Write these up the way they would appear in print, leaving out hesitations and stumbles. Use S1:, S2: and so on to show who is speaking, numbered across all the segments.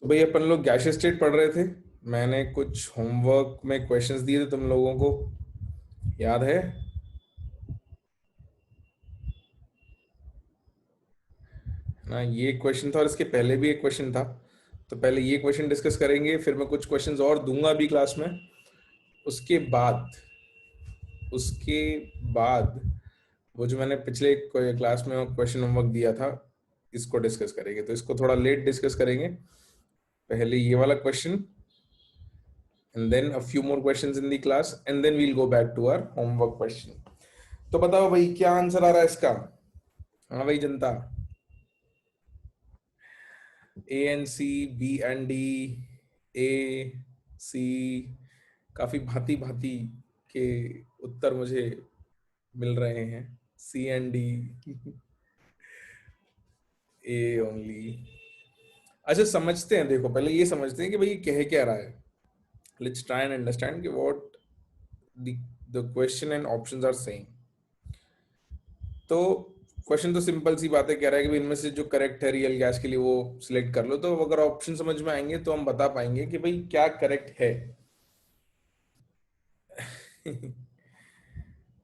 S1: तो भाई अपन लोग गैसियस स्टेट पढ़ रहे थे। मैंने कुछ होमवर्क में क्वेश्चंस दिए थे तुम लोगों को, याद है? ना, ये क्वेश्चन था और इसके पहले भी एक क्वेश्चन था। तो पहले ये क्वेश्चन डिस्कस करेंगे, फिर मैं कुछ क्वेश्चंस और दूंगा अभी क्लास में। उसके बाद उसके बाद वो जो मैंने पिछले क्लास में क्वेश्चन होमवर्क दिया था, इसको डिस्कस करेंगे। तो इसको थोड़ा लेट डिस्कस करेंगे। पहले ये वाला question and then a few more questions in the class and then we'll go back to our homework question. तो बताओ भाई, क्या आंसर आ रहा है इसका? हाँ भाई जनता, A and C, B and D, A C, काफी भांति भांति के उत्तर मुझे मिल रहे हैं। C and D, A only. अच्छा, समझते हैं। देखो, पहले ये समझते हैं कि भाई ये कह क्या रहा है। लेट्स ट्राई एंड अंडरस्टैंड कि what the question and options are saying. तो क्वेश्चन तो सिंपल सी बात है, कह रहा है कि इनमें से जो करेक्ट है रियल गैस के लिए वो सिलेक्ट कर लो। तो अगर ऑप्शन समझ में आएंगे तो हम बता पाएंगे कि भाई क्या करेक्ट है।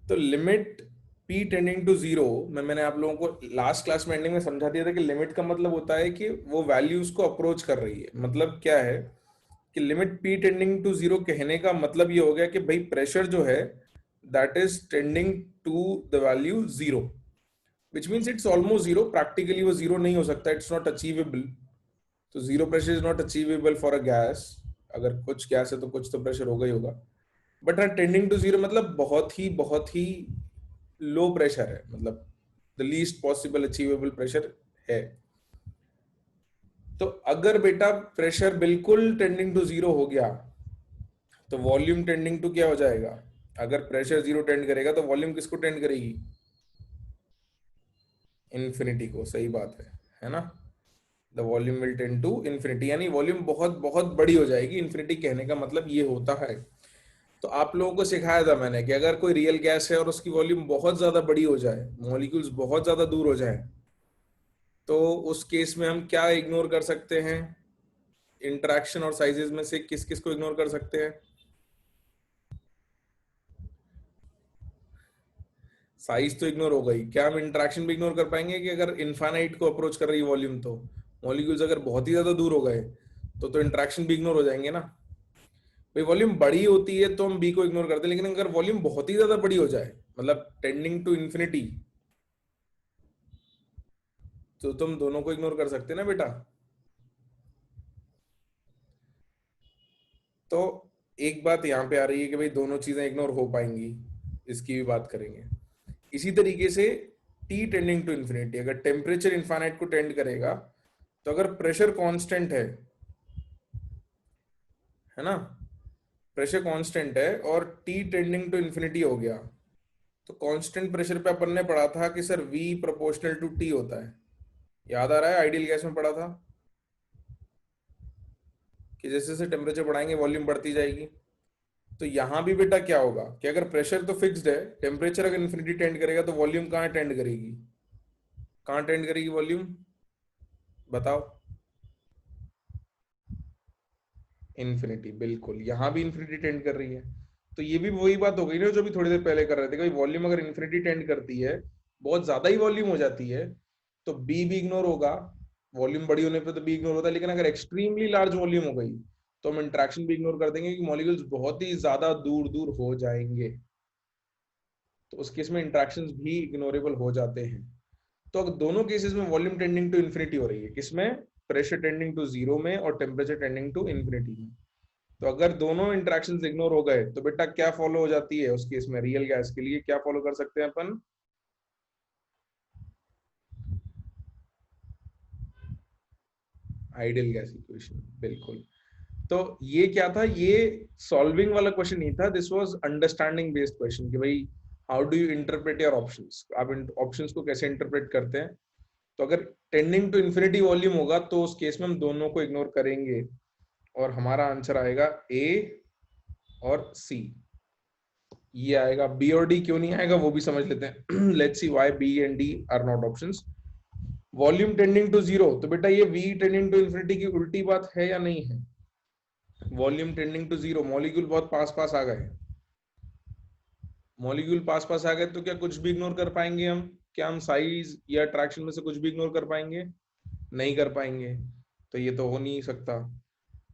S1: तो limit p tending to zero में मैंने आप लोगों को लास्ट क्लास में एंडिंग में समझा दिया था कि लिमिट का मतलब होता है कि वो वैल्यूज को अप्रोच कर रही है। मतलब क्या है कि limit p tending to zero कहने का मतलब ये हो गया कि भाई प्रेशर जो है that is tending to the value zero, which means it's almost zero. Practically वो zero नहीं हो सकता, it's not achievable. तो zero pressure is not achievable for a gas. अगर कुछ गैस है तो कुछ तो प्रेशर होगा ही होगा। बट हाँ, टेंडिंग टू जीरो मतलब बहुत ही लो प्रेशर है, मतलब the least possible achievable pressure है। तो अगर बेटा प्रेशर बिल्कुल टेंडिंग टू जीरो हो गया तो वॉल्यूम टेंडिंग टू क्या हो जाएगा? अगर प्रेशर जीरो टेंड करेगा तो वॉल्यूम किसको टेंड करेगी? इन्फिनिटी को। सही बात है ना? The volume will tend to infinity, यानी वॉल्यूम बहुत बहुत बड़ी हो जाएगी। इन्फिनिटी कहने का मतलब ये होता है। तो आप लोगों को सिखाया था मैंने कि अगर कोई रियल गैस है और उसकी वॉल्यूम बहुत ज्यादा बड़ी हो जाए, मॉलिक्यूल्स बहुत ज्यादा दूर हो जाए, तो उस केस में हम क्या इग्नोर कर सकते हैं? इंटरेक्शन और साइजेस में से किस किस को इग्नोर कर सकते हैं? साइज तो इग्नोर हो गई, क्या हम इंटरेक्शन भी इग्नोर कर पाएंगे? कि अगर इनफाइनाइट को अप्रोच कर रही है वॉल्यूम, तो मॉलिक्यूल्स अगर बहुत ही ज्यादा दूर हो गए तो इंटरेक्शन भी इग्नोर हो जाएंगे ना। भाई वॉल्यूम बड़ी होती है तो हम बी को इग्नोर करते हैं, लेकिन अगर वॉल्यूम बहुत ही ज्यादा बड़ी हो जाए, मतलब टेंडिंग टू इन्फिनिटी, तो तुम दोनों को इग्नोर कर सकते हैं ना बेटा। तो एक बात यहाँ पे आ रही है कि भाई दोनों चीजें इग्नोर हो पाएंगी, इसकी भी बात करेंगे। इसी तरीके से टी टेंडिंग टू इन्फिनिटी, अगर टेम्परेचर इन्फाइनाइट को टेंड करेगा, तो अगर प्रेशर कांस्टेंट है ना, प्रेशर कांस्टेंट है और टी टेंडिंग टू इन्फिनिटी हो गया, तो कांस्टेंट प्रेशर पे अपन ने पढ़ा था कि sir V proportional to T होता है। याद आ रहा है? आइडियल गैस में पढ़ा था कि जैसे जैसे टेम्परेचर बढ़ाएंगे वॉल्यूम बढ़ती जाएगी। तो यहां भी बेटा क्या होगा कि अगर प्रेशर तो फिक्स्ड है, टेम्परेचर अगर इन्फिनिटी टेंड करेगा तो वॉल्यूम कहाँ टेंड करेगी? कहाँ टेंड करेगी वॉल्यूम? बताओ। इन्फिनिटी, बिल्कुल। यहां भी इन्फिनिटी टेंड कर रही है। तो ये भी वही बात हो गई ना जो भी थोड़ी देर पहले कर रहे थे कि वॉल्यूम अगर इन्फिनिटी टेंड करती है, बहुत ज्यादा ही वॉल्यूम हो जाती है, तो बी भी इग्नोर होगा। वॉल्यूम बड़ी होने पे तो बी इग्नोर होता है, लेकिन अगर एक्सट्रीमली लार्ज वॉल्यूम हो गई तो हम इंट्रैक्शन भी इग्नोर कर देंगे कि मॉलिक्यूल्स बहुत ही ज्यादा दूर दूर हो जाएंगे। तो उस केस में इंट्रैक्शंस भी इग्नोरेबल हो जाते हैं। तो अगर दोनों केसेस में वॉल्यूम टेंडिंग टू इन्फिनिटी हो रही है, किसमें? प्रेशर टेंडिंग टू जीरो में और टेम्परेचर टेंडिंग टू इन्फिनिटी में। तो अगर दोनों इंटरेक्शंस इग्नोर हो गए तो बेटा क्या फॉलो हो जाती है उस केस में? रियल गैस के लिए क्या फॉलो कर सकते हैं अपन? आइडियल गैस इक्वेशन, बिल्कुल। तो ये क्या था? ये सॉल्विंग वाला क्वेश्चन नहीं था, this was understanding based question कि भाई how do you interpret your options, आप ऑप्शंस को कैसे इंटरप्रेट करते हैं। तो अगर टेंडिंग टू इन्फिनिटी वॉल्यूम होगा तो उस केस में हम दोनों को इग्नोर करेंगे और हमारा आंसर आएगा ए और सी। ये आएगा। बी और डी क्यों नहीं आएगा वो भी समझ लेते हैं। Let's see why B and D are not options. Volume tending to zero, तो बेटा ये V टेंडिंग टू इन्फिनिटी की उल्टी बात है या नहीं है? Volume tending to zero, molecule बहुत पास पास आ गए, मॉलिक्यूल पास पास आ गए तो क्या कुछ भी इग्नोर कर पाएंगे हम? क्या हम साइज या अट्रैक्शन में से कुछ भी इग्नोर कर पाएंगे? नहीं कर पाएंगे, तो ये तो हो नहीं सकता।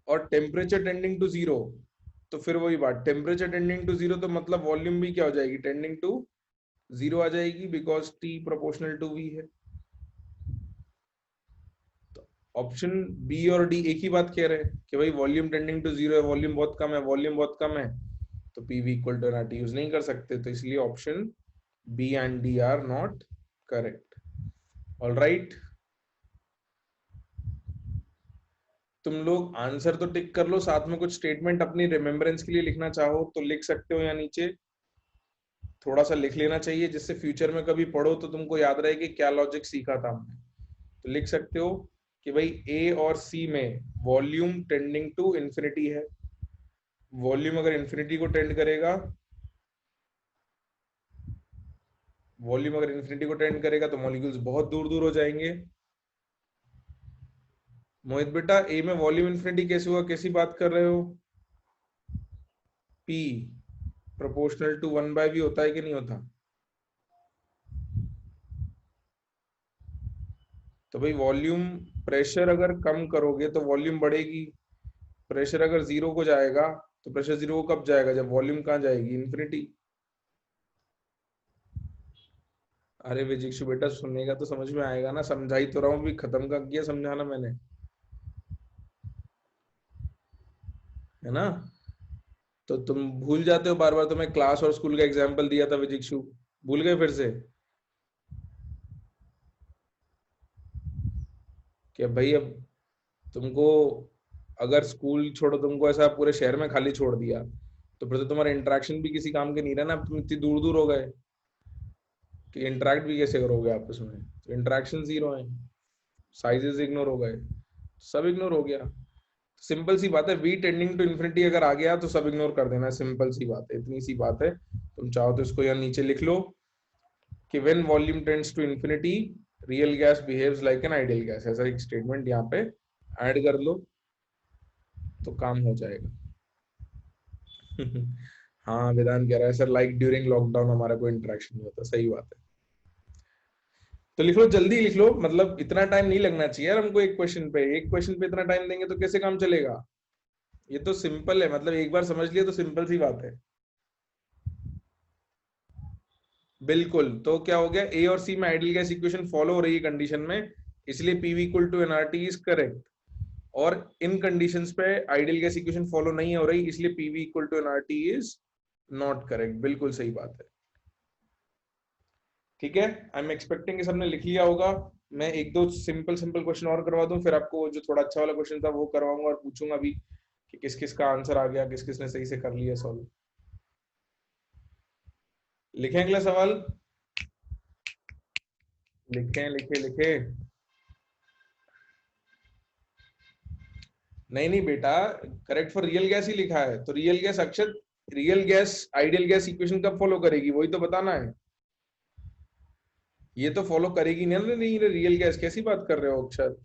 S1: और टेम्परेचर टेंडिंग टू जीरो, तो फिर वही बात, टेम्परेचर टेंडिंग टू जीरो तो मतलब वॉल्यूम भी क्या हो जाएगी, टेंडिंग टू जीरो आ जाएगी, because T proportional to V है। ऑप्शन बी और डी एक ही बात कह रहे हैं कि भाई वॉल्यूम टेंडिंग टू जीरो है, वॉल्यूम बहुत कम है, वॉल्यूम बहुत कम है, तो PV equal to NRT use नहीं कर सकते, तो इसलिए option B and D are not correct. All right, तुम लोग आंसर तो टिक कर लो, साथ में कुछ स्टेटमेंट अपनी रिमेम्बरेंस के लिए लिखना चाहो तो लिख सकते हो, या नीचे थोड़ा सा लिख लेना चाहिए, जिससे फ्यूचर में कभी पढ़ो तो तुमको याद रहे कि क्या लॉजिक सीखा था हमने। तो लिख सकते हो कि भाई ए और सी में वॉल्यूम टेंडिंग टू इंफिनिटी है, वॉल्यूम अगर इंफिनिटी को टेंड करेगा, वॉल्यूम अगर इंफिनिटी को टेंड करेगा तो मॉलिक्यूल्स बहुत दूर दूर हो जाएंगे। मोहित बेटा ए में वॉल्यूम इंफिनिटी कैसे हुआ, कैसी बात कर रहे हो? पी प्रोपोर्शनल टू 1/v होता है कि नहीं होता? तो भाई वॉल्यूम, प्रेशर अगर कम करोगे तो वॉल्यूम बढ़ेगी, प्रेशर अगर जीरो को जाएगा तो प्रेशर जीरो को कब जाएगा, जब वॉल्यूम कहाँ जाएगी, इंफिनिटी। अरे विजिक्षु बेटा सुनेगा तो समझ में आएगा ना, समझाई तो रहा हूँ, भी खत्म कर दिया समझाना मैंने, है ना? तो तुम भूल जाते हो बार बार, तो मैं क्लास और स्कूल का एग्जाम्पल दिया था विजिक्षु, भूल गए फिर से? कि भाई अब तुमको, अगर स्कूल छोड़ो, तुमको ऐसा पूरे शहर में खाली छोड़ दिया, तो फिर तो तुम्हारा इंटरेक्शन भी किसी काम के नहीं रहा ना, अब तुम इतनी दूर दूर हो गए कि इंटरेक्ट भी कैसे करोगे आपस में, तो इंटरेक्शन जीरो है, साइजेस इग्नोर हो गए, सब इग्नोर हो गया। सिंपल सी बात है, वी टेंडिंग टू इन्फिनिटी अगर आ गया तो सब इग्नोर कर देना, सिंपल सी बात है, इतनी सी बात है। तुम चाहो तो इसको यहाँ नीचे लिख लो कि when volume tends to infinity real gas behaves like an ideal gas, ऐसा एक स्टेटमेंट यहाँ पे ऐड कर लो तो काम हो जाएगा। हाँ वेदांत कह रहा है सर लाइक ड्यूरिंग लॉकडाउन हमारा कोई इंटरेक्शन नहीं होता, सही बात है। तो लिख लो, जल्दी लिख लो, मतलब इतना टाइम नहीं लगना चाहिए यार हमको एक क्वेश्चन पे, एक क्वेश्चन पे इतना टाइम देंगे तो कैसे काम चलेगा? ये तो सिंपल है, मतलब एक बार समझ लिया तो सिंपल सी बात है। बिल्कुल, तो क्या हो गया, ए और सी में आइडियल गैस इक्वेशन फॉलो हो रही है कंडीशन में, इसलिए PV equal to NRT is correct. और इन कंडीशंस पे आइडियल गैस इक्वेशन फॉलो नहीं हो रही, इसलिए PV equal to NRT is not correct, बिल्कुल सही बात है। ठीक है, आई एम एक्सपेक्टिंग कि सबने लिख लिया होगा। मैं एक दो सिंपल सिंपल क्वेश्चन और करवा दूं, फिर आपको जो थोड़ा अच्छा वाला क्वेश्चन था वो करवाऊंगा और पूछूंगा भी कि किस किस का आंसर आ गया, किस किस ने सही से कर लिया सॉल्व। लिखें अगला सवाल, लिखें लिखे लिखे। नहीं नहीं बेटा, करेक्ट फॉर रियल गैस ही लिखा है, तो रियल गैस अक्षर, real gas ideal gas equation कब फॉलो करेगी वही तो बताना है। ये तो फॉलो करेगी नहीं ना, नहीं रियल गैस कैसी बात कर रहे हो अक्षर?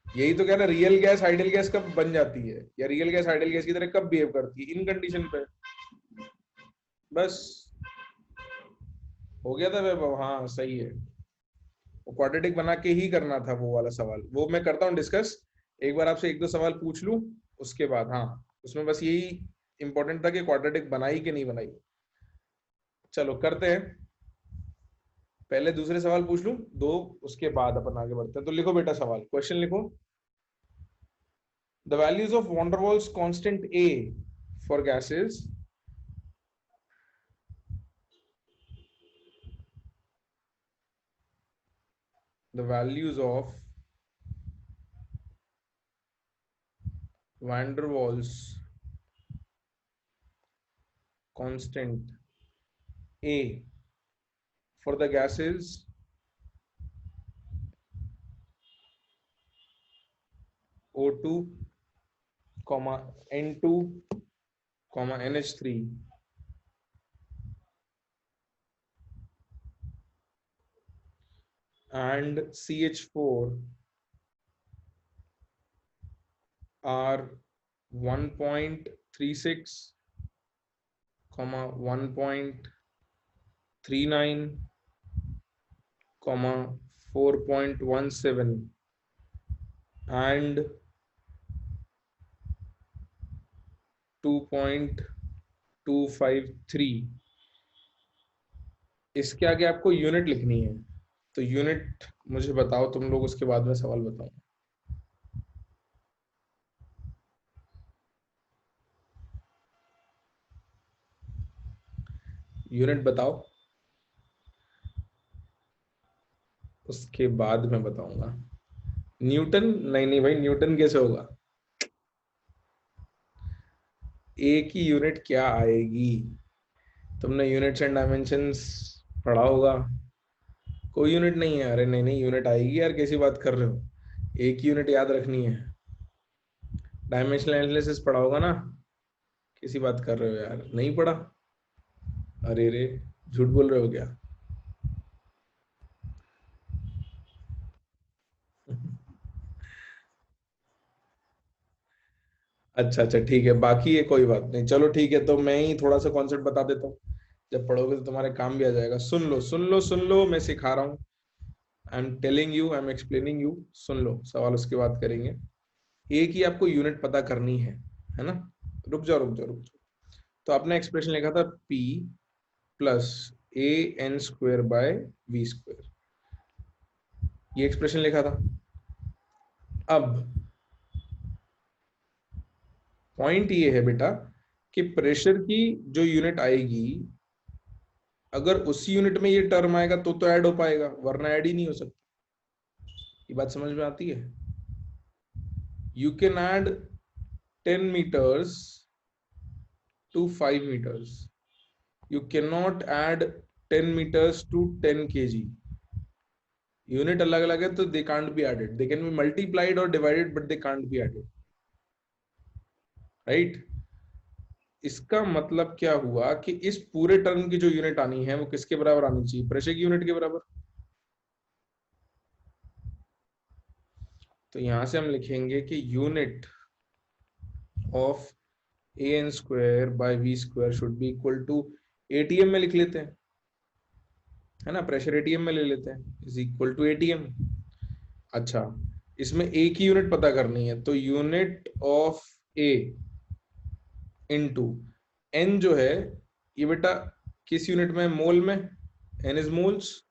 S1: यही तो कह रहा, रियल गैस आइडियल गैस कब बन जाती है, या रियल गैस आइडियल गैस की तरह कब बिहेव करती है, इन कंडीशन पे। बस, हो गया था वैभव, हाँ सही है। वो क्वाड्रेटिक बना के ही करना था वो वाला सवाल, वो मैं करता हूँ डिस्कस, एक बार आपसे एक दो सवाल पूछ लूं उसके बाद, हाँ उसमें बस यही इंपॉर्टेंट था कि क्वाड्रेटिक बनाई कि नहीं बनाई। चलो करते हैं, पहले दूसरे सवाल पूछ लूं दो, उसके बाद अपन आगे बढ़ते हैं। तो लिखो बेटा सवाल, क्वेश्चन लिखो, the values of van der Waals constant a for gases, the values of van der Waals constant A for the gases O2, N2, NH3 and CH4 are 1.36, 1.39, 4.17 and 2.253, इसके आगे आपको यूनिट लिखनी है। तो यूनिट मुझे बताओ तुम लोग, उसके बाद में सवाल बताओ। यूनिट बताओ, उसके बाद मैं बताऊंगा। न्यूटन? नहीं नहीं भाई, न्यूटन कैसे होगा? ए की यूनिट क्या आएगी? तुमने यूनिट्स एंड डायमेंशंस पढ़ा होगा। कोई यूनिट नहीं है। अरे नहीं नहीं, यूनिट आएगी यार, कैसी बात कर रहे हो? ए की यूनिट याद रखनी है। डायमेंशनल एनालिसिस पढ़ा होगा ना? कैसी बात कर रहे हो यार, नहीं पढ़ा? अरे रे, झूठ बोल रहे हो क्या? अच्छा अच्छा ठीक है, बाकी ये कोई बात नहीं, चलो ठीक है, तो मैं ही थोड़ा सा कॉन्सेप्ट बता देता हूँ। जब पढ़ोगे तो तुम्हारे काम भी आ जाएगा। सुन लो सुन लो सुन लो, मैं सिखा रहा हूँ। I am telling you, I am explaining you. सुन लो, सवाल उसके बाद करेंगे। एक ही आपको यूनिट पता करनी है ना? रुक जाओ रुक जाओ रुक जाओ। तो आपने एक्सप्रेशन लिखा था P plus AN² bye V², ये एक्सप्रेशन लिखा था। अब पॉइंट ये है बेटा कि प्रेशर की जो यूनिट आएगी, अगर उसी यूनिट में ये टर्म आएगा तो ऐड हो पाएगा, वरना ऐड ही नहीं हो सकता। ये बात समझ में आती है? You can add 10 meters to 5 meters. You cannot add 10 meters to 10 kg. Unit अलग अलग है तो they can't be added, they can be multiplied और divided but they can't be added, right? इसका मतलब क्या हुआ कि इस पूरे टर्म की जो यूनिट आनी है वो किसके बराबर आनी चाहिए? प्रेशर की यूनिट के बराबर। तो यहां से हम लिखेंगे कि unit of AN² by V² should be equal to, ATM में लिख लेते हैं, है ना? प्रेशर ATM में ले लेते हैं, इज इक्वल टू ATM। अच्छा, इसमें ए की यूनिट पता करनी है, तो unit of a into n जो है, ये बेटा किस यूनिट में? मोल में। एन इज मोल्स,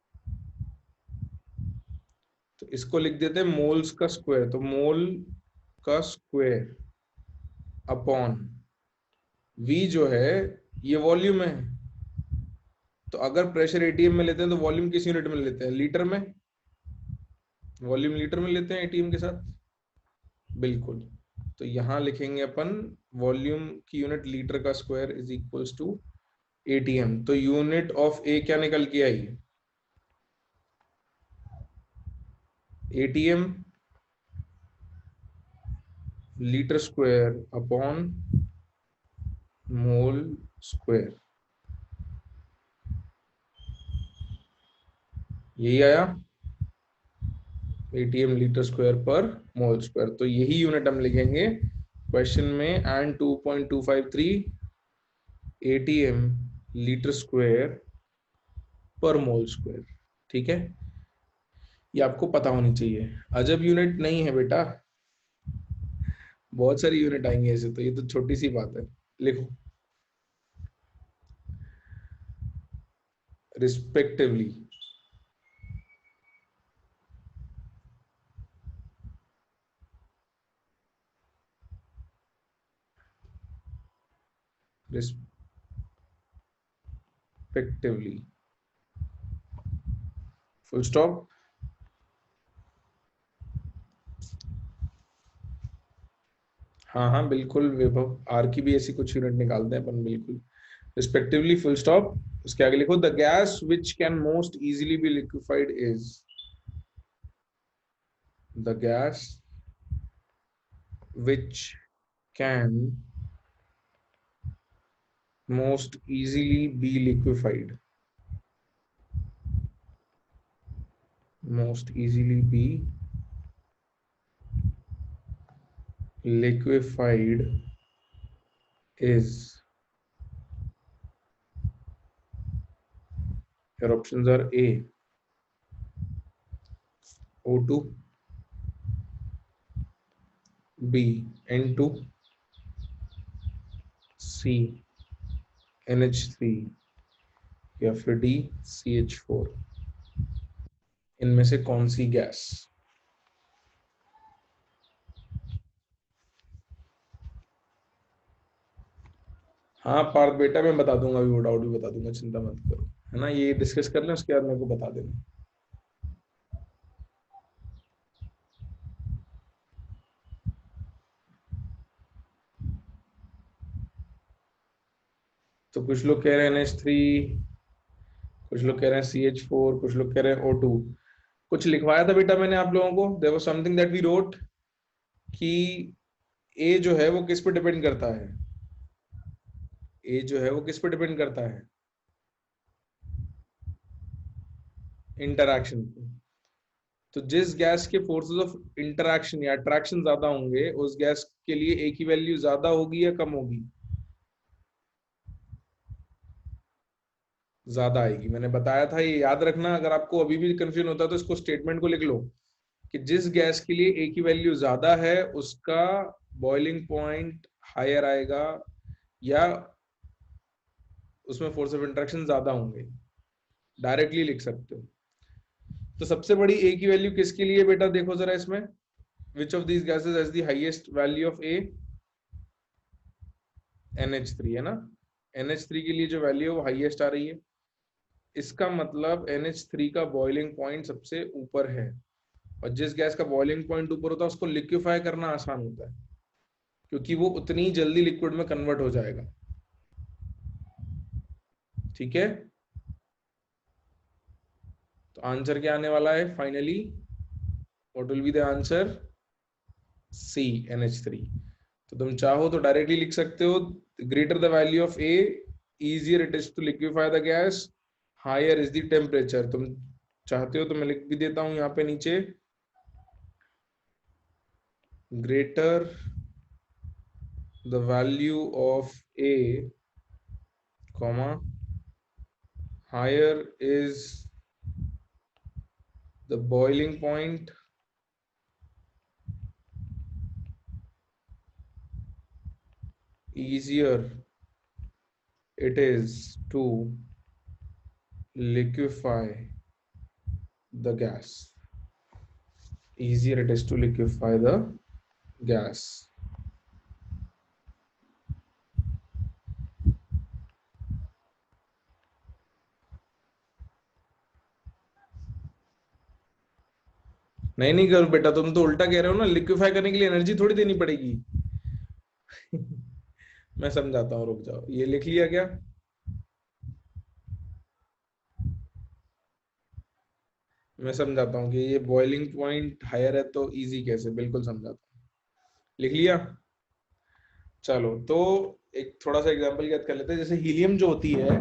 S1: तो इसको लिख देते हैं मोल्स का स्क्वायर। तो मोल का स्क्वायर अपॉन वी जो है, ये वॉल्यूम है। तो अगर प्रेशर एटीएम में लेते हैं तो वॉल्यूम किस यूनिट में लेते हैं? लीटर में। वॉल्यूम लीटर में लेते हैं एटीएम के साथ, बिल्कुल। तो यहां लिखेंगे अपन वॉल्यूम की यूनिट लीटर का square is equals to ATM. तो यूनिट ऑफ ए क्या निकल के आई? ATM litre square upon mole square, यही आया, एटीएम लीटर स्क्वायर पर मोल स्क्वायर। तो यही यूनिट हम लिखेंगे क्वेश्चन में, एंड 2.253 एटीएम लीटर स्क्वायर पर मोल स्क्वायर। ठीक है, ये आपको पता होनी चाहिए। अजब यूनिट नहीं है बेटा, बहुत सारी यूनिट आएंगे ऐसे, तो ये तो छोटी सी बात है। लिखो, रिस्पेक्टिवली रिस्पेक्टिवली फुल स्टॉप। हाँ हाँ बिल्कुल विभव, आर की भी ऐसी कुछ यूनिट निकालते हैं अपन, बिल्कुल। रिस्पेक्टिवली फुल स्टॉप, उसके आगे लिखो the gas which can most easily B liquefied is, the gas which can most easily be liquefied, most easily be liquefied is, your options are A, O2, B, N2, C, NH3 या फिर D, CH4। इनमें से कौन सी gas? हाँ पार्थ बेटा, मैं बता दूंगा, अभी वो डाउट भी बता दूंगा, चिंता मत करो, है ना। ये डिस्कस कर लें, उसके बाद मेरे को बता देना। तो कुछ लोग कह रहे हैं NH3, कुछ लोग कह रहे हैं CH4, कुछ लोग कह रहे हैं O2। कुछ लिखवाया था बेटा मैंने आप लोगों को, there was something that we wrote कि ए जो है वो किस पे डिपेंड करता है, ए जो है वो किस पे डिपेंड करता है, इंटरैक्शन पे। तो जिस गैस के फोर्सेस ऑफ इंटरैक्शन या अट्रैक्शन ज्यादा होंगे, उस गैस के लिए ए की वैल्यू ज्यादा होगी या कम होगी? ज्यादा आएगी। मैंने बताया था, ये याद रखना। अगर आपको अभी भी कंफ्यूजन होता है तो इसको स्टेटमेंट को लिख लो कि जिस गैस के लिए ए की वैल्यू ज्यादा है उसका बॉइलिंग पॉइंट हायर आएगा या उसमें फोर्स ऑफ इंटरेक्शन ज्यादा होंगे। डायरेक्टली लिख सकते हो। तो सबसे बड़ी ए की वैल्यू किसके लिए बेटा, देखो जरा इसमें, which of these gases has the highest value of A? NH3 है ना। NH3 के लिए जो वैल्यू है वो हाईएस्ट आ रही है। इसका मतलब NH3 का बॉइलिंग पॉइंट सबसे ऊपर है, और जिस गैस का बॉइलिंग पॉइंट ऊपर होता है उसको लिक्विफाई करना आसान होता है, क्योंकि वो उतनी जल्दी लिक्विड में कन्वर्ट हो जाएगा। ठीक है, तो आंसर क्या आने वाला है finally? What will be the answer? C, NH3। तो तुम चाहो तो डायरेक्टली लिख सकते हो, greater the value of a, easier it is to liquefy the gas, higher is the temperature। तुम चाहते हो तो मैं लिख भी देता हूं यहाँ पे नीचे, greater the value of A, comma, higher is the boiling point, easier it is to liquefy the gas, easier it is to liquefy the gas। नहीं नहीं करो बेटा, तुम तो उल्टा कह रहे हो ना, लिक्विफाई करने के लिए एनर्जी थोड़ी देनी पड़ेगी। मैं समझाता हूँ, रुक जाओ। ये लिख लिया क्या? मैं समझाता हूँ कि ये बॉइलिंग पॉइंट हायर है तो इजी कैसे, बिल्कुल समझाता हूँ। लिख लिया? चलो तो एक थोड़ा सा एग्जांपल याद कर लेते हैं। जैसे हीलियम जो होती है,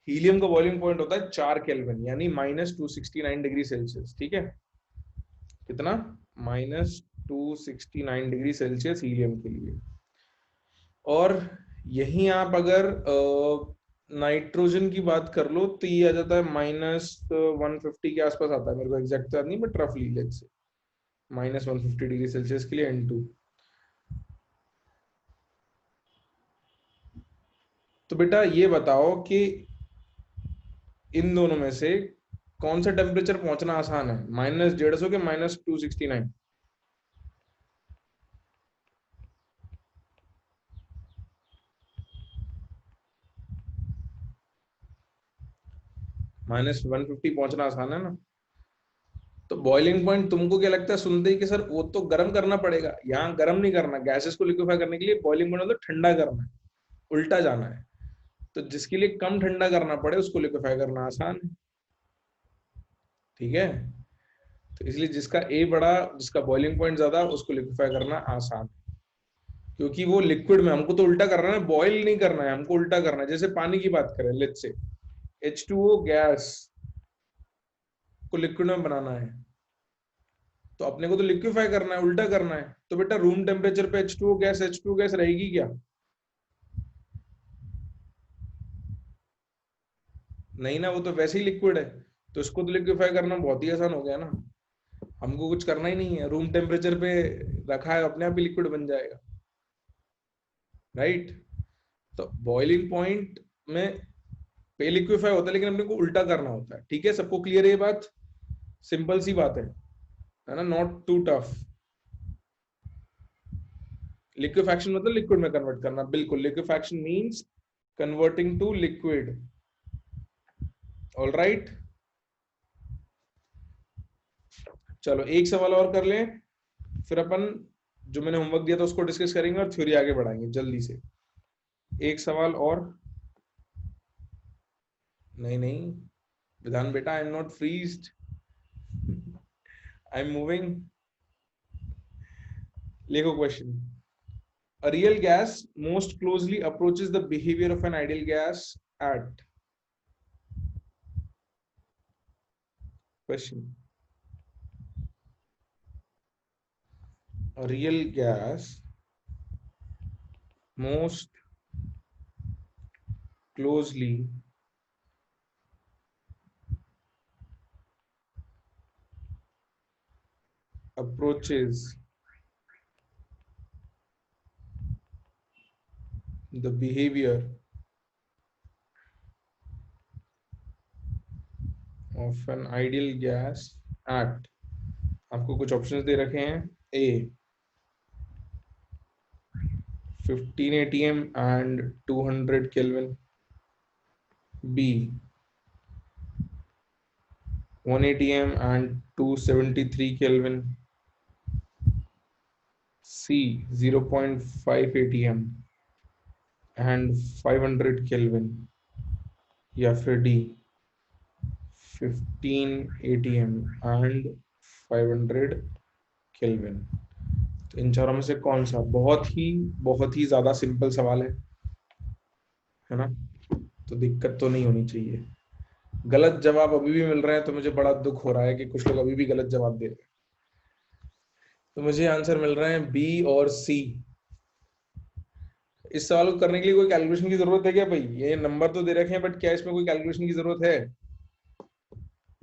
S1: हीलियम का बॉइलिंग पॉइंट होता है 4 केल्विन, यानी -269 डिग्री सेल्सियस। ठीक है, कितना? -269 डिग्री सेल्सियस हीलियम के लिए। और यही आप अगर नाइट्रोजन की बात कर लो तो ये आ जाता है -150 के आसपास आता है, मेरे को एग्जैक्ट याद नहीं, बट रफली लेट्स से -150 डिग्री सेल्सियस के लिए N2। तो बेटा ये बताओ कि इन दोनों में से कौन सा टेम्परेचर पहुंचना आसान है, -150 के -269? -150 पहुंचना आसान है ना। तो बॉइलिंग पॉइंट तुमको क्या लगता है सुनते ही कि सर वो तो गर्म करना पड़ेगा? यहाँ गर्म नहीं करना, गैसेस को लिक्विफाई करने के लिए बॉइलिंग पॉइंट मतलब ठंडा करना है, उल्टा जाना है। तो जिसके लिए कम ठंडा करना पड़े उसको लिक्विफाई करना आसान है। ठीक है, तो इसलिए जिसका ए बड़ा, जिसका बॉइलिंग पॉइंट ज्यादा, उसको लिक्विफाई करना आसान है, क्योंकि वो लिक्विड में, हमको तो उल्टा करना है, बॉइल नहीं करना है, हमको उल्टा करना है। जैसे पानी की बात करें, लेट्स से H2O गैस को लिक्विड में बनाना है, तो अपने को तो लिक्विफाई करना है, उल्टा करना है। तो बेटा रूम टेम्परेचर पे H2O गैस रहेगी क्या? नहीं ना, वो तो वैसे ही लिक्विड है। तो इसको तो लिक्विफाई करना बहुत ही आसान हो गया ना, हमको कुछ करना ही नहीं है, रूम टेम्परेचर पे रखा है, अपने आप ही लिक्विड बन जाएगा, राइट। तो बॉइलिंग पॉइंट में पे लिक्विफाई होता है, लेकिन अपने को उल्टा करना होता है। ठीक है, सबको क्लियर है ये बात? सिंपल सी बात है ना, नॉट टू टफ। लिक्विफैक्शन मतलब लिक्विड में कन्वर्ट करना, बिल्कुल। Liquefaction means converting to liquid. All right, चलो एक सवाल और कर लें, फिर अपन जो मैंने होमवर्क दिया था उसको डिस्कस करेंगे और थ्योरी आगे बढ़ाएंगे जल्दी से। एक सवाल और। नहीं नहीं विधान बेटा, I am not freezed, I am moving. लिखो question. A real gas most closely approaches the behavior of an ideal gas at. Question. A real gas most closely approaches the behavior of an ideal gas at. आपको कुछ options दे रखे हैं। A 15 atm and 200 Kelvin. B 1 atm and 273 Kelvin. C 0.5 atm and 500 Kelvin, या फिर D 15 atm and 500 Kelvin। तो इन चारों में से कौन सा? बहुत ही ज्यादा सिंपल सवाल है ना, तो दिक्कत तो नहीं होनी चाहिए। गलत जवाब अभी भी मिल रहे हैं तो मुझे बड़ा दुख हो रहा है कि कुछ लोग अभी भी गलत जवाब दे रहे हैं। तो मुझे आंसर मिल रहे हैं बी और सी। इस सवाल को करने के लिए कोई कैलकुलेशन की जरूरत है क्या भाई? ये नंबर तो दे रखे हैं, बट क्या इसमें कोई कैलकुलेशन की जरूरत है?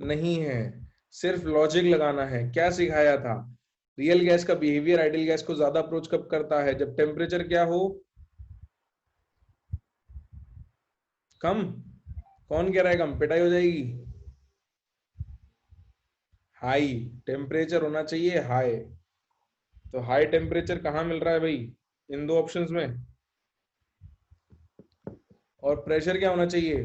S1: नहीं है, सिर्फ लॉजिक लगाना है। क्या सिखाया था? रियल गैस का बिहेवियर आइडियल गैस को ज्यादा अप्रोच कब करता है? जब टेम्परेचर क्या हो? कम। कौन कह रहा है कम? पिटाई हो जाएगी। हाई टेम्परेचर होना चाहिए, हाई। तो हाई टेम्परेचर कहाँ मिल रहा है भाई? इन दो ऑप्शंस में। और प्रेशर क्या होना चाहिए?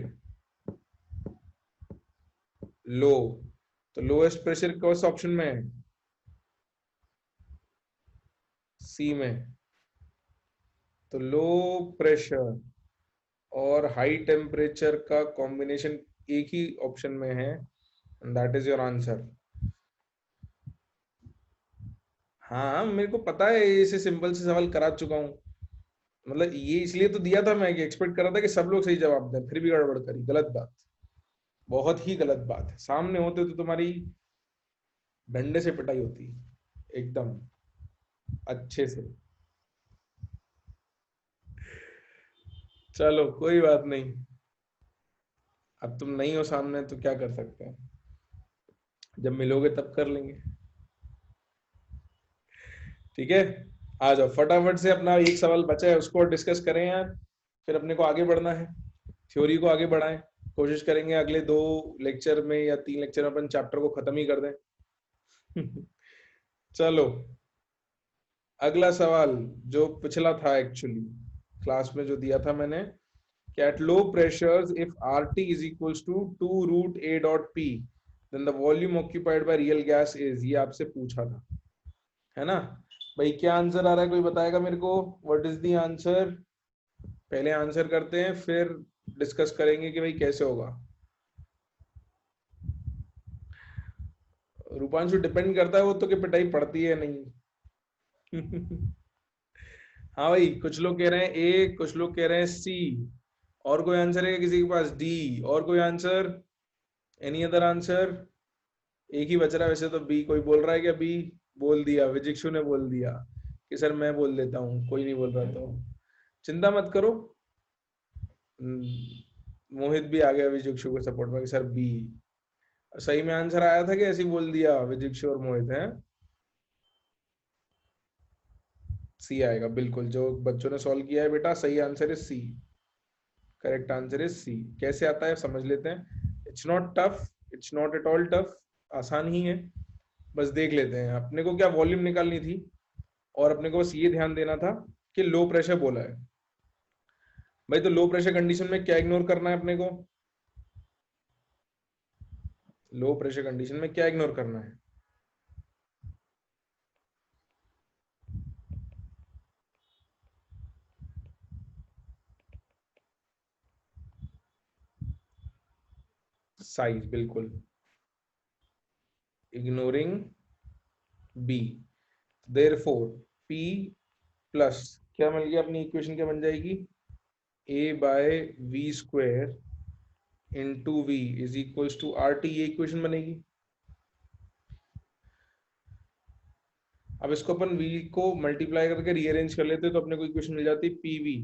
S1: लो। तो लोएस्ट प्रेशर कौन सा ऑप्शन में है? सी में। तो लो प्रेशर और हाई टेम्परेचर का कॉम्बिनेशन एक ही ऑप्शन में है, दैट इज योर आंसर। हाँ मेरे को पता है, इसे सिंपल से सवाल करा चुका हूँ। मतलब ये इसलिए तो दिया था मैं कि एक्सपेक्ट कर रहा था कि सब लोग सही जवाब दें, फिर भी गड़बड़ करी। गलत बात, बहुत ही गलत बात है। सामने होते तो तुम्हारी डंडे से पिटाई होती एकदम अच्छे से। चलो कोई बात नहीं, अब तुम नहीं हो सामने तो क्या कर सकते हैं, जब मिलोगे तब कर लेंगे। ठीक है, आ जाओ फटाफट से, अपना एक सवाल बचा है उसको डिस्कस करें यार, फिर अपने को आगे बढ़ना है, थ्योरी को आगे बढ़ाएं। कोशिश करेंगे अगले 2 लेक्चर में या 3 लेक्चर में अपन चैप्टर को खत्म ही कर दें। चलो अगला सवाल जो पिछला था, एक्चुअली क्लास में जो दिया था मैंने, कि at low pressures if RT is equals to 2 root A dot P then the volume occupied by real gas is, ये आपसे पूछा था, है ना भाई? क्या आंसर आ रहा है, कोई बताएगा मेरे को? What is the answer? पहले आंसर करते हैं फिर डिस्कस करेंगे कि भाई कैसे होगा। रूपांशु डिपेंड करता है वो तो कि पिटाई पड़ती है नहीं। हाँ भाई, कुछ लोग कह रहे हैं ए, कुछ लोग कह रहे हैं सी। और कोई आंसर है किसी के पास? डी। और कोई आंसर? Any other answer? एक ही बच रहा है वैसे तो। बी कोई बोल रहा है क्या? बी बोल दिया, विजिक्षु ने बोल दिया कि सर मैं बोल देता हूँ, कोई नहीं बोल रहा तो चिंता मत करो। मोहित भी आ गया विजिक्षु को सपोर्ट में कि सर बी। सही में आंसर आया था कि ऐसे ही बोल दिया विजिक्षु और मोहित है? सी आएगा बिल्कुल। जो बच्चों ने सॉल्व किया है बेटा, सही आंसर है C. Correct answer is C. कैसे आता है समझ लेते हैं। It's not tough, it's not at all tough, आसान ही है। बस देख लेते हैं। अपने को क्या वॉल्यूम निकालनी थी और अपने को बस ये ध्यान देना था कि लो प्रेशर बोला है भाई। तो लो प्रेशर कंडीशन में क्या इग्नोर करना है अपने को? लो प्रेशर कंडीशन में क्या इग्नोर करना है? साइज, बिल्कुल। Ignoring b. Therefore P plus क्या मिल गया? अपनी इक्वेशन क्या बन जाएगी? A by V square into V is equal to R T. ये इक्वेशन बनेगी। अब इसको अपन v को मल्टीप्लाई करके रीअरेंज कर लेते तो अपने को इक्वेशन मिल जाती P V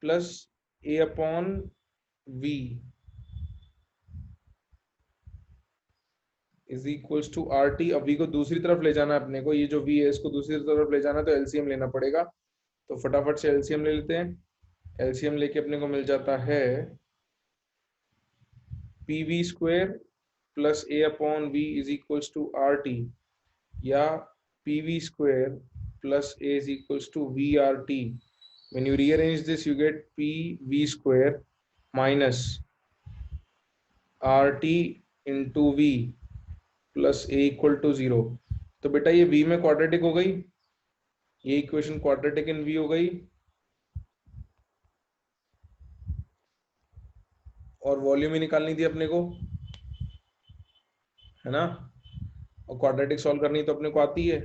S1: plus a upon V is equals to R T. अब v को दूसरी तरफ ले जाना है अपने को। ये जो v है इसको दूसरी तरफ ले जाना है तो एलसीएम लेना पड़ेगा। तो फटाफट से एलसीएम ले लेते हैं। एलसीएम लेके अपने को मिल जाता है P V square plus a upon V is equals to R T, या P V square plus a is equals to V R T. when you rearrange this you get p v square minus rt into v plus a equal to 0। तो बेटा ये v में quadratic हो गई, ये equation quadratic in v हो गई, और वॉल्यूम ही निकालनी थी अपने को, है ना? और क्वाड्रेटिक सॉल्व करनी तो अपने को आती है।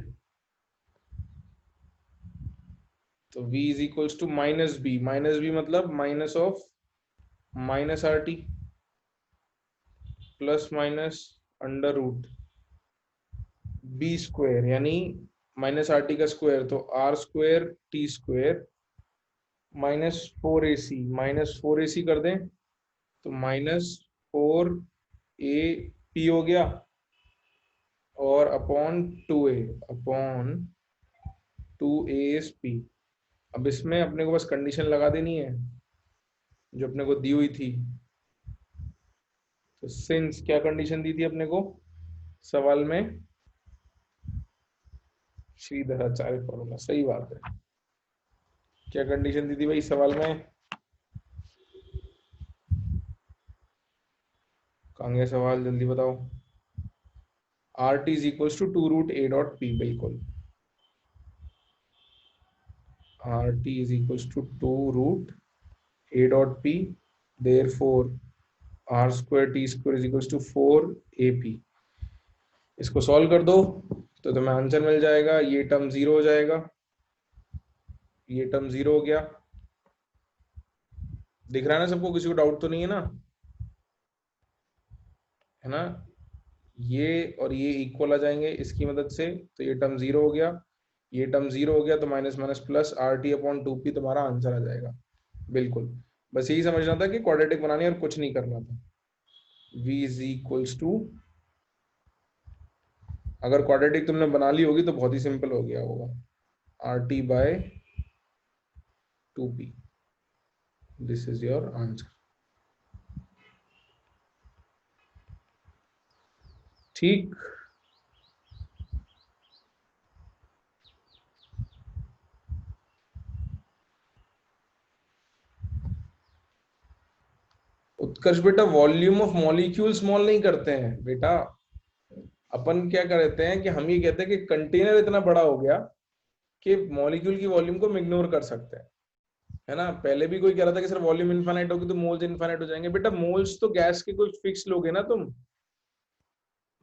S1: तो v is equals to minus b मतलब minus of minus R T plus minus under root b square, यानी माइनस आर टी का स्क्वायर तो R square T square -4ac कर दें तो -4 a p हो गया, और अपॉन 2a p। अब इसमें अपने को बस कंडीशन लगा देनी है जो अपने को दी हुई थी। तो सिंस क्या कंडीशन दी थी अपने को सवाल में? श्रीधराचार्य फॉर्मूला, सही बात है। क्या कंडीशन दी थी भाई सवाल में? कहाँ गया सवाल, जल्दी बताओ। R T is equal to 2√a.p, बिल्कुल। R T is equal to 2√a.p, therefore R square T square is equal to 4ap। इसको सॉल्व कर दो तो तुम्हें आंसर मिल जाएगा। ये टर्म 0 हो जाएगा, ये टर्म 0 हो गया। दिख रहा है ना सबको? किसी को डाउट तो नहीं है ना? है ना? ये और ये इक्वल आ जाएंगे इसकी मदद से, तो ये टर्म 0 हो गया, ये टर्म 0 हो गया, तो minus minus plus R T upon 2p तुम्हारा आंसर आ जाएगा। बिल्कुल, बस यही समझना था कि क्वाड्रेटिक बनानी और कुछ नहीं करना था। v इज इक्वल्स टू, अगर क्वाड्रेटिक तुमने बना ली होगी तो बहुत ही सिंपल हो गया होगा, R T by 2p। This is your answer. ठीक। उत्कर्ष बेटा, वॉल्यूम ऑफ मॉलिक्यूल स्मॉल नहीं करते हैं बेटा। अपन क्या करते हैं कि हम ये कहते हैं कि कंटेनर इतना बड़ा हो गया कि मॉलिक्यूल की वॉल्यूम को हम इग्नोर कर सकते हैं, है ना? पहले भी कोई कह रहा था कि सर वॉल्यूम इनफाइनाइट होगी तो मोल्स इनफाइनाइट हो जाएंगे। बेटा मोल्स तो गैस के कुछ फिक्स लोगे ना तुम,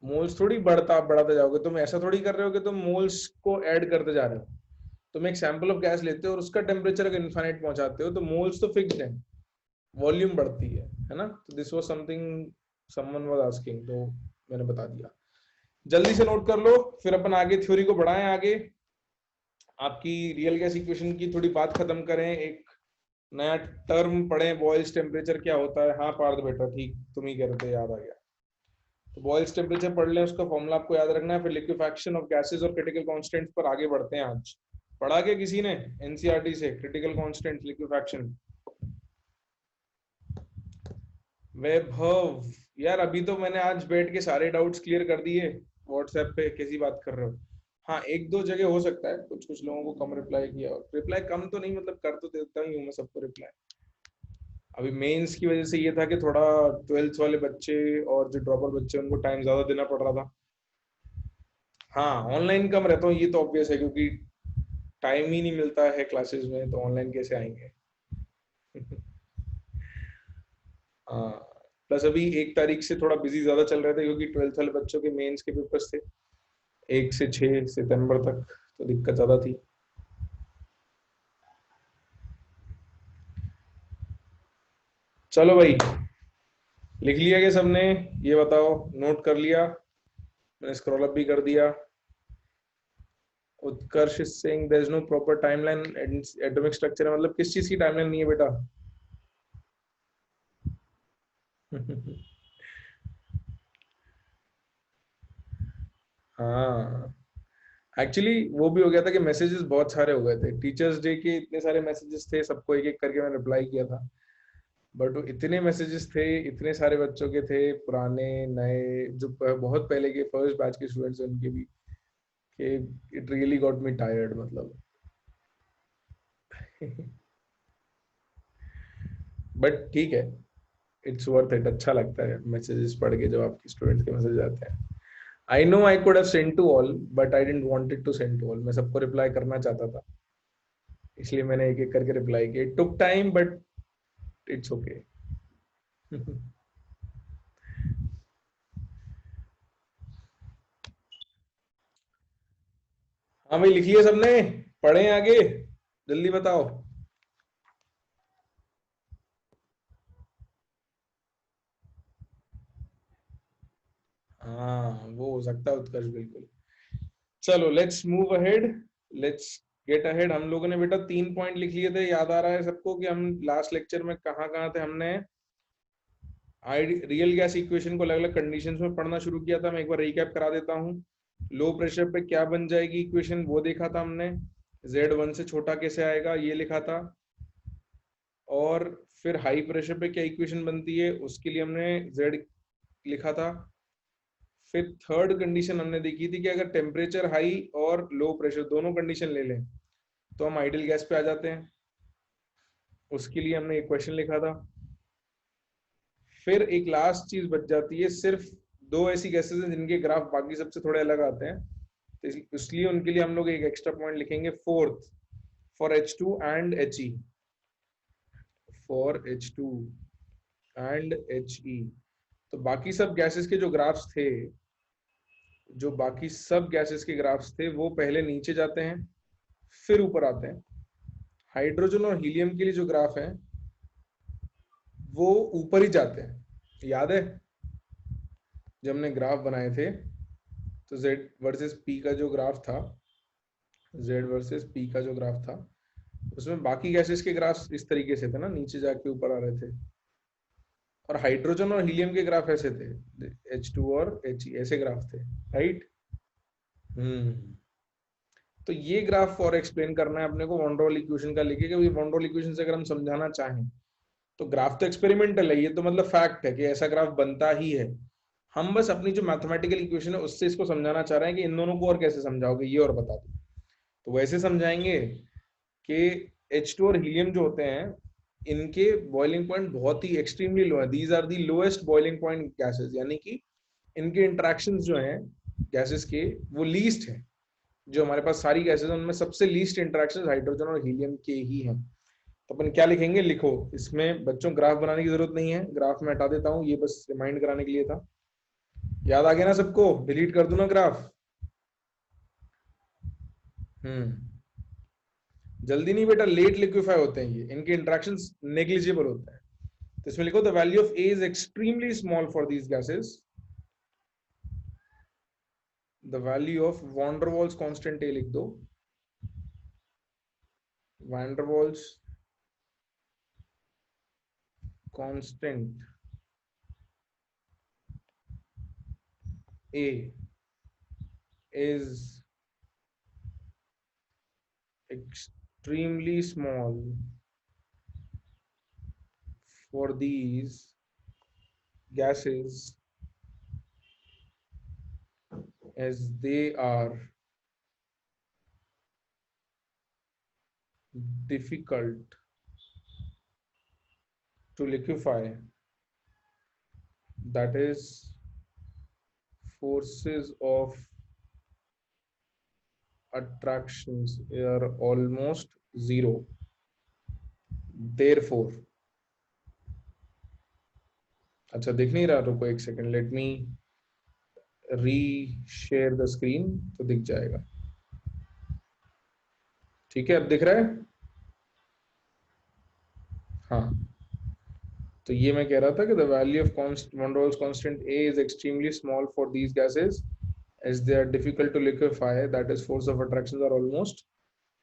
S1: मोल्स थोड़ी बढ़ाते जाओगे। तुम ऐसा थोड़ी कर रहे हो कि तुम मोल्स को ऐड करते जा रहे हो। तुम एक सैंपल ऑफ गैस लेते हो और उसका टेम्परेचर अगर इनफाइनाइट पहुंचाते हो तो मोल्स तो फिक्स्ड है, वॉल्यूम बढ़ती है ना? तो this was something someone was asking, तो मैंने बता दिया। जल्दी से नोट कर लो, फिर अपन आगे थ्योरी को बढ़ाएं आगे। आपकी रियल गैस इक्वेशन की थोड़ी बात खत्म करें, एक नया टर्म पढ़ें, बॉयल्स टेम्परेचर क्या होता है। हाँ पार्थ बेटा ठीक, तुम ही कह रहे थे, याद आ गया। तो बॉयल्स टेम्परेचर पढ़ लें, उसका फॉर्मूला आपको याद रखना है। फिर लिक्विफैक्शन ऑफ गैसेस और क्रिटिकल कांस्टेंट्स पर आगे बढ़ते हैं आज। पढ़ा क्या किसी ने एनसीईआरटी से क्रिटिकल कांस्टेंट, लिक्विफैक्शन? वैभव यार अभी तो मैंने आज बैठ के सारे डाउट्स क्लियर कर दिए व्हाट्सएप पे, कैसी बात कर रहे हो। हाँ एक दो जगह हो सकता है कुछ कुछ लोगों को कम रिप्लाई किया, रिप्लाई कम तो नहीं, मतलब कर तो देता ही हूँ मैं सबको रिप्लाई। अभी मेंस की वजह से ये था कि थोड़ा 12th वाले बच्चे और जो ड्रॉपर बच्चे उनको टाइम ज्यादा देना पड़ रहा था। हाँ ऑनलाइन कम रहता हूँ, ये तो ऑब्वियस है, क्योंकि टाइम ही नहीं मिलता है क्लासेस में, तो ऑनलाइन कैसे आएंगे। हाँ प्लस अभी 1 तारीख से थोड़ा बिजी ज्यादा चल रहे थे, क्योंकि 12th वाले बच्चों के मेंस के पेपर्स थे 1 से 6 सितंबर तक, तो दिक्कत ज्यादा थी। चलो भाई, लिख लिया क्या सबने? ये बताओ, नोट कर लिया? मैंने स्क्रॉल अप भी कर दिया। Utkarsh Singh, there is no proper timeline atomic structure, मतलब किस चीज की टाइमलाइन नहीं है बेटा? हाँ एक्चुअली वो भी हो गया था कि मैसेजेस बहुत सारे हो गए थे, टीचर्स डे के इतने सारे मैसेजेस थे, सबको एक एक करके मैंने रिप्लाई किया था। बट वो इतने मैसेजेस थे, इतने सारे बच्चों के थे, पुराने नए, जो बहुत पहले के फर्स्ट बैच के स्टूडेंट्स हैं उनके भी, कि it really got me tired मतलब। बट ठीक है, इट्स वर्थ इट, अच्छा लगता है मैसेजेस पढ़ के जब आपके स्टूडेंट्स के मैसेज आते हैं। I know I could have send to all, but I didn't wanted to send to all, मैं सबको रिप्लाई करना चाहता था, इसलिए मैंने एक एक करके रिप्लाई किया। It took time but it's okay. हाँ भाई लिख लिया सबने? पढ़े आगे, जल्दी बताओ। हाँ वो हो सकता है उत्कर्ष, बिल्कुल। चलो let's move ahead, let's get ahead. हम लोगों ने बेटा 3 पॉइंट लिख लिए थे, याद आ रहा है सबको कि हम लास्ट लेक्चर में कहाँ कहाँ थे? हमने रियल गैस इक्वेशन को अलग अलग कंडीशंस में पढ़ना शुरू किया था, मैं एक बार रिकैप करा देता हूँ। लो प्रेशर पे क्या बन जाएगी इक्वेशन, वो देखा था हमने। Z1 से छोटा कैसे आएगा ये लिखा था। और फिर हाई प्रेशर पे क्या इक्वेशन बनती है उसके लिए हमने Z लिखा था। फिर थर्ड कंडीशन हमने देखी थी कि अगर टेम्परेचर हाई और लो प्रेशर दोनों कंडीशन ले लें तो हम आइडियल गैस पे आ जाते हैं, उसके लिए हमने इक्वेशन लिखा था। फिर एक लास्ट चीज बच जाती है, सिर्फ दो ऐसी गैसेस हैं जिनके ग्राफ बाकी सबसे थोड़े अलग आते हैं, तो इसलिए उनके लिए हम लोग एक एक्स्ट्रा पॉइंट लिखेंगे, fourth, for H2 and He, for H2 and He। तो बाकी सब गैसेस के जो ग्राफ्स थे, जो बाकी सब गैसेस के ग्राफ्स थे वो पहले नीचे जाते हैं फिर ऊपर आते हैं। हाइड्रोजन और हीलियम के लिए जो ग्राफ है वो ऊपर ही जाते हैं। याद है जब हमने ग्राफ बनाए थे तो Z वर्सेस P का जो ग्राफ था, Z वर्सेस P का जो ग्राफ था, उसमें बाकी गैसेस के ग्राफ इस तरीके से थे ना, नीचे जाके ऊपर आ रहे थे। और हाइड्रोजन और हीलियम के ग्राफ ऐसे थे, H2 और He, ऐसे ग्राफ थे, राइट। हम्म। तो ये ग्राफ और एक्सप्लेन करना है अपने को वॉन डॉल इक्वेशन का लेके, कि वॉन डॉल इक्वेशन से अगर हम समझाना चाहें तो ग्राफ तो एक्सपेरिमेंटल है, ये तो मतलब फैक्ट है कि ऐसा ग्राफ बनता ही है। हम बस अपनी जो मैथमेटिकल इक्वेशन है उससे इसको समझाना चाह रहे हैं कि इन दोनों को और कैसे समझाओगे ये और बता दो। तो वैसे समझाएंगे कि H2 और हीलियम जो होते हैं इनके बॉइलिंग पॉइंट बहुत ही एक्सट्रीमली लो है, these are the lowest boiling point gases, यानी कि इनके इंटरेक्शंस जो हैं गैसेस के वो लीस्ट है। जो हमारे पास सारी गैसेस उनमें सबसे लीस्ट इंटरेक्शंस हाइड्रोजन और हीलियम के ही हैं। तो अपन क्या लिखेंगे, लिखो, इसमें बच्चों ग्राफ बनाने की जरूरत नहीं है, ग्राफ में हटा देता हूँ, ये बस रिमाइंड कराने के लिए था। याद आ गया ना सबको? डिलीट कर दूं ना ग्राफ? जल्दी नहीं बेटा, लेट लिक्विफाई होते हैं ये, इनके इंटरेक्शंस नेग्लिजिबल होते हैं। तो इसमें लिखो the value of a is extremely small for these gases, the value of van der Waals constant a लिख दो, van der Waals constant a is extremely small for these gases as they are difficult to liquefy, that is forces of attractions are almost zero, therefore अच्छा दिख नहीं रहा, रुको एक second, let me री share the screen तो दिख जाएगा। ठीक है, अब दिख रहा है? हाँ, तो ये मैं कह रहा था कि the value of van der Waals constant a is extremely small for these gases as they are difficult to liquefy, that is force of attractions are almost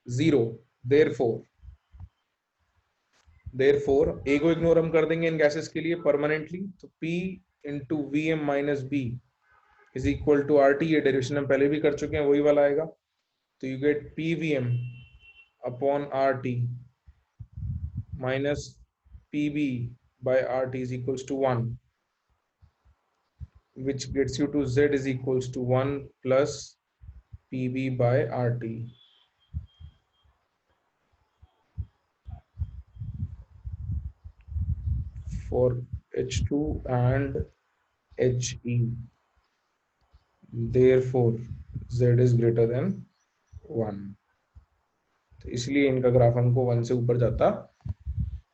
S1: zero, therefore a को इग्नोर हम कर देंगे इन गैसेस के लिए परमानेंटली, तो P into V M minus B is equal to R T, ये derivation हम पहले भी कर चुके हैं, वही वाला आएगा, तो you get P V M upon R T minus P B by R T is equals to 1, which gets you to Z is equals to 1 plus PB by RT. For H2 and HE. Therefore, Z is greater than 1. तो इसलिए इनका graph हमको 1 से ऊपर जाता,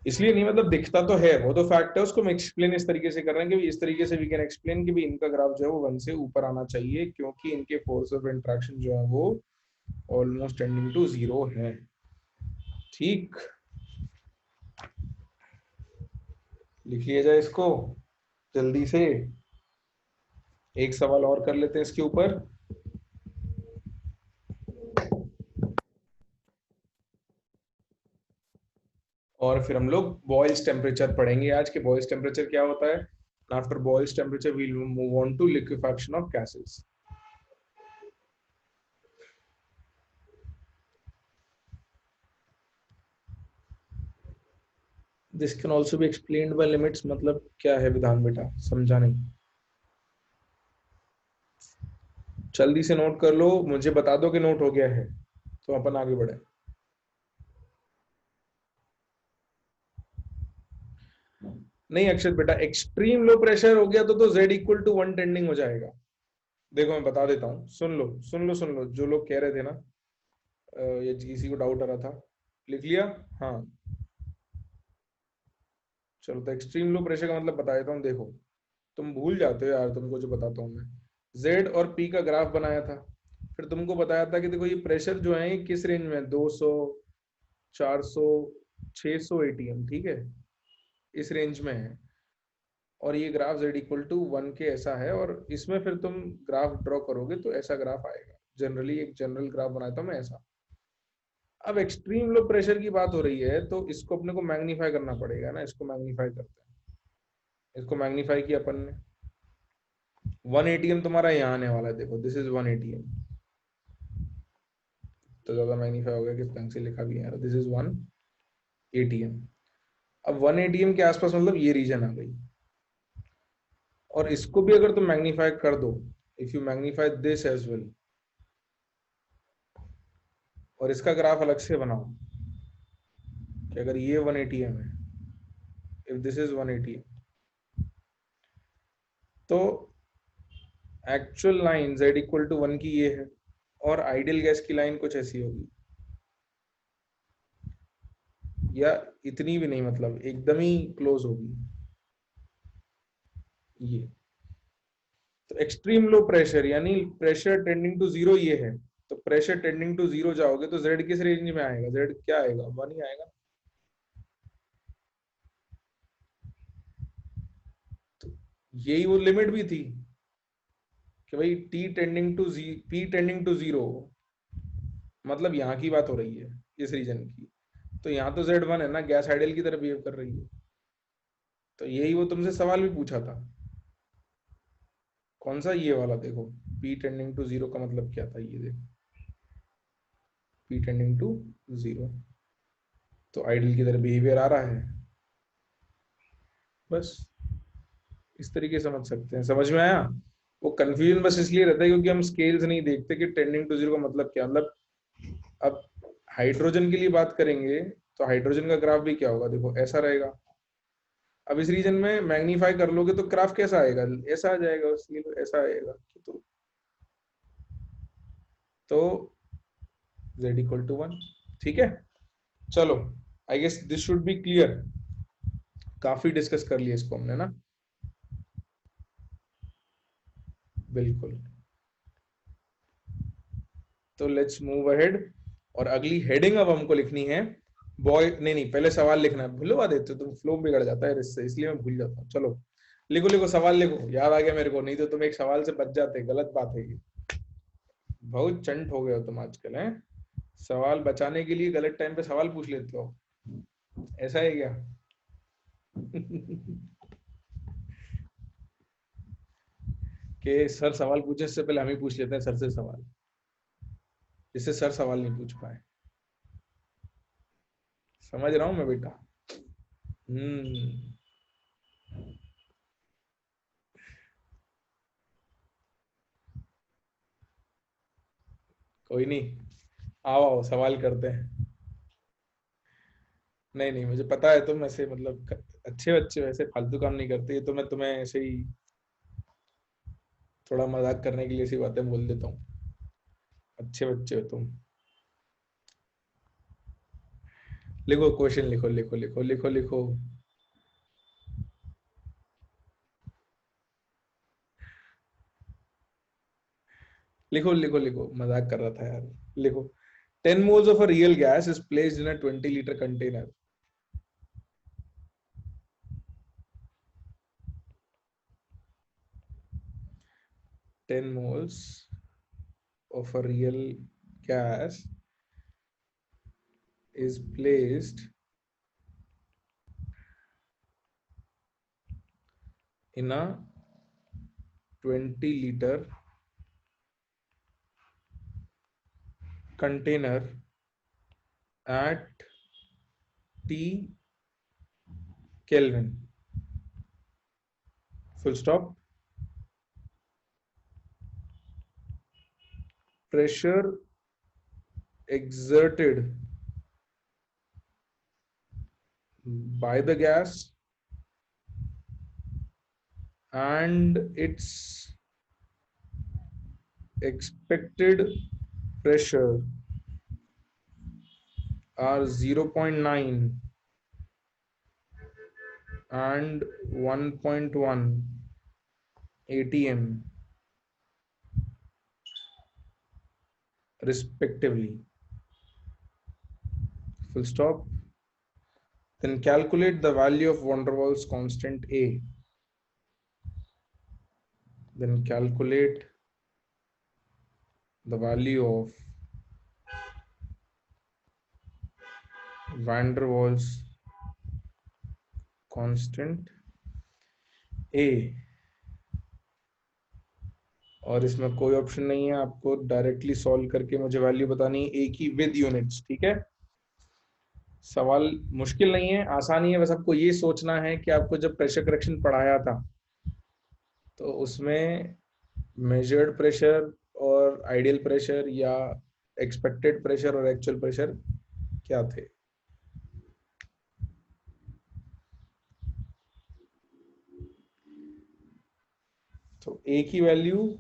S1: इसलिए नहीं, मतलब दिखता तो है, वो तो फैक्ट है, उसको हम एक्सप्लेन इस तरीके से कर रहे हैं कि इस तरीके से वी कैन एक्सप्लेन कि भी इनका ग्राफ जो है वो 1 से ऊपर आना चाहिए, क्योंकि इनके फोर्स ऑफ इंट्रैक्शन जो है वो ऑलमोस्ट टेंडिंग टू 0 है। ठीक, लिख लिया जाए इसको जल्दी से, एक सवाल और कर लेते हैं इसके ऊपर। और फिर हम लोग बॉयल्स टेम्परेचर पढ़ेंगे आज के, बॉयल्स टेम्परेचर क्या होता है। After Boyle's temperature we will move on to liquefaction of gases. This can also be explained by limits, मतलब क्या है विधान बेटा, समझा नहीं? जल्दी से नोट कर लो, मुझे बता दो कि नोट हो गया है तो अपन आगे बढ़े। नहीं अक्षत बेटा, एक्सट्रीम लो प्रेशर हो गया तो Z इक्वल टू 1 टेंडिंग हो जाएगा। देखो मैं बता देता हूँ, सुन लो सुन लो सुन लो, जो लोग कह रहे थे ना, ये किसी को डाउट आ रहा था, लिख लिया? हाँ चलो, तो एक्सट्रीम लो प्रेशर का मतलब बता देता हूँ। देखो तुम भूल जाते हो यार, तुमको जो बताता हूँ मैं, Z और P का ग्राफ बनाया था, फिर तुमको बताया था कि देखो ये प्रेशर जो है किस रेंज में है, 200 400 600 ATM, ठीक है, इस रेंज में है, और ये ग्राफ Z इक्वल टू 1 के ऐसा है, और इसमें फिर तुम ग्राफ ड्रॉ करोगे तो ऐसा ग्राफ आएगा। जनरली एक जनरल ग्राफ बनाता हूं मैं ऐसा। अब एक्सट्रीम लो प्रेशर की बात हो रही है तो इसको अपने को मैग्नीफाई करना पड़ेगा ना, इसको मैग्नीफाई करते हैं, इसको मैग्नीफाई किया अपन ने, 1 ATM तुम्हारा यहाँ आने वाला है, देखो दिस इज 1 ATM, तो ज्यादा मैग्नीफाई हो गया, किस ढंग से लिखा भी है, दिस इज 1 ATM। अब 1 ATM के आसपास मतलब ये रीजन आ गई, और इसको भी अगर तुम मैग्नीफाई कर दो, if you magnify this as well, और इसका ग्राफ अलग से बनाओ कि अगर ये 1 ATM है, इफ दिस इज 1 ATM, तो actual line Z equal to 1 की ये है, और आइडियल गैस की लाइन कुछ ऐसी होगी, या इतनी भी नहीं, मतलब एकदम ही क्लोज होगी ये। तो एक्सट्रीम लो प्रेशर यानी प्रेशर टेंडिंग टू 0 ये है, तो प्रेशर टेंडिंग टू 0 जाओगे तो Z किस रेंज में आएगा, Z क्या आएगा, 1 ही आएगा। यही वो लिमिट भी थी कि भाई पी टेंडिंग टू जीरो, मतलब यहाँ की बात हो रही है इस रीजन की। तो यहाँ तो Z1 है ना, गैस आइडियल की तरह बिहेव कर रही है। तो यही वो तुमसे सवाल भी पूछा था। कौन सा? ये वाला देखो, पी टेंडिंग टू जीरो का मतलब क्या था, ये देखो, पी टेंडिंग टू जीरो, तो आइडियल की तरह बिहेवियर आ रहा है। बस इस तरीके से समझ सकते हैं। समझ में आया? वो कंफ्यूजन बस इसलिए रहता है क्योंकि हम स्केल्स नहीं देखते कि टेंडिंग टू जीरो का मतलब क्या, मतलब अब हाइड्रोजन के लिए बात करेंगे तो हाइड्रोजन का ग्राफ भी क्या होगा, देखो ऐसा रहेगा। अब इस रीजन में मैग्नीफाई कर लोगे तो ग्राफ कैसा आएगा, ऐसा आ जाएगा, ऐसा आएगा। तो z इक्वल टू 1। ठीक है, चलो, I guess this should be clear. काफी डिस्कस कर लिया इसको हमने ना। बिल्कुल, तो लेट्स मूव अहेड। और अगली हेडिंग अब हमको लिखनी है बॉय, नहीं नहीं, पहले सवाल लिखना है, भूलवा देते हो तुम, फ्लो बिगड़ जाता है इससे, इसलिए मैं भूल जाता हूँ। चलो लिखो लिखो, सवाल लिखो, याद आ गया मेरे को, नहीं तो तुम एक सवाल से बच जाते, गलत बात है ये। बहुत चंट हो गए हो तुम आजकल, हैं? सवाल बचाने के लिए गलत टाइम पे सवाल पूछ लेते हो, ऐसा है क्या? कि सर सवाल पूछे इससे पहले हम ही पूछ लेते हैं सर से सवाल, जिससे सर सवाल नहीं पूछ पाए। समझ रहा हूं मैं बेटा। हम्म। कोई नहीं, आओ आओ सवाल करते हैं। नहीं नहीं, मुझे पता है तुम ऐसे मतलब अच्छे बच्चे वैसे फालतू काम नहीं करते, ये तो मैं तुम्हें ऐसे ही थोड़ा मजाक करने के लिए ऐसी बातें बोल देता हूँ। अच्छे बच्चे हो तुम। लिखो क्वेश्चन, लिखो लिखो लिखो लिखो लिखो। लिखो लिखो लिखो, मजाक कर रहा था यार। लिखो, 10 moles of a real gas is placed in a 20-liter container. 10 moles of a real gas is placed in a 20-liter container at T Kelvin. Full stop. Pressure exerted by the gas and its expected pressure are 0.9 and 1.1 atm respectively. Full stop. Then calculate the value of van der Waals constant A. Then calculate the value of van der Waals constant A। और इसमें कोई option नहीं है, आपको directly solve करके मुझे value बतानी है ए की विद यूनिट्स। ठीक है, सवाल मुश्किल नहीं है, आसानी है, बस आपको ये सोचना है कि आपको जब प्रेशर करेक्शन पढ़ाया था तो उसमें मेजर्ड प्रेशर और आइडियल प्रेशर या एक्सपेक्टेड प्रेशर और एक्चुअल प्रेशर क्या थे। तो ए की वैल्यू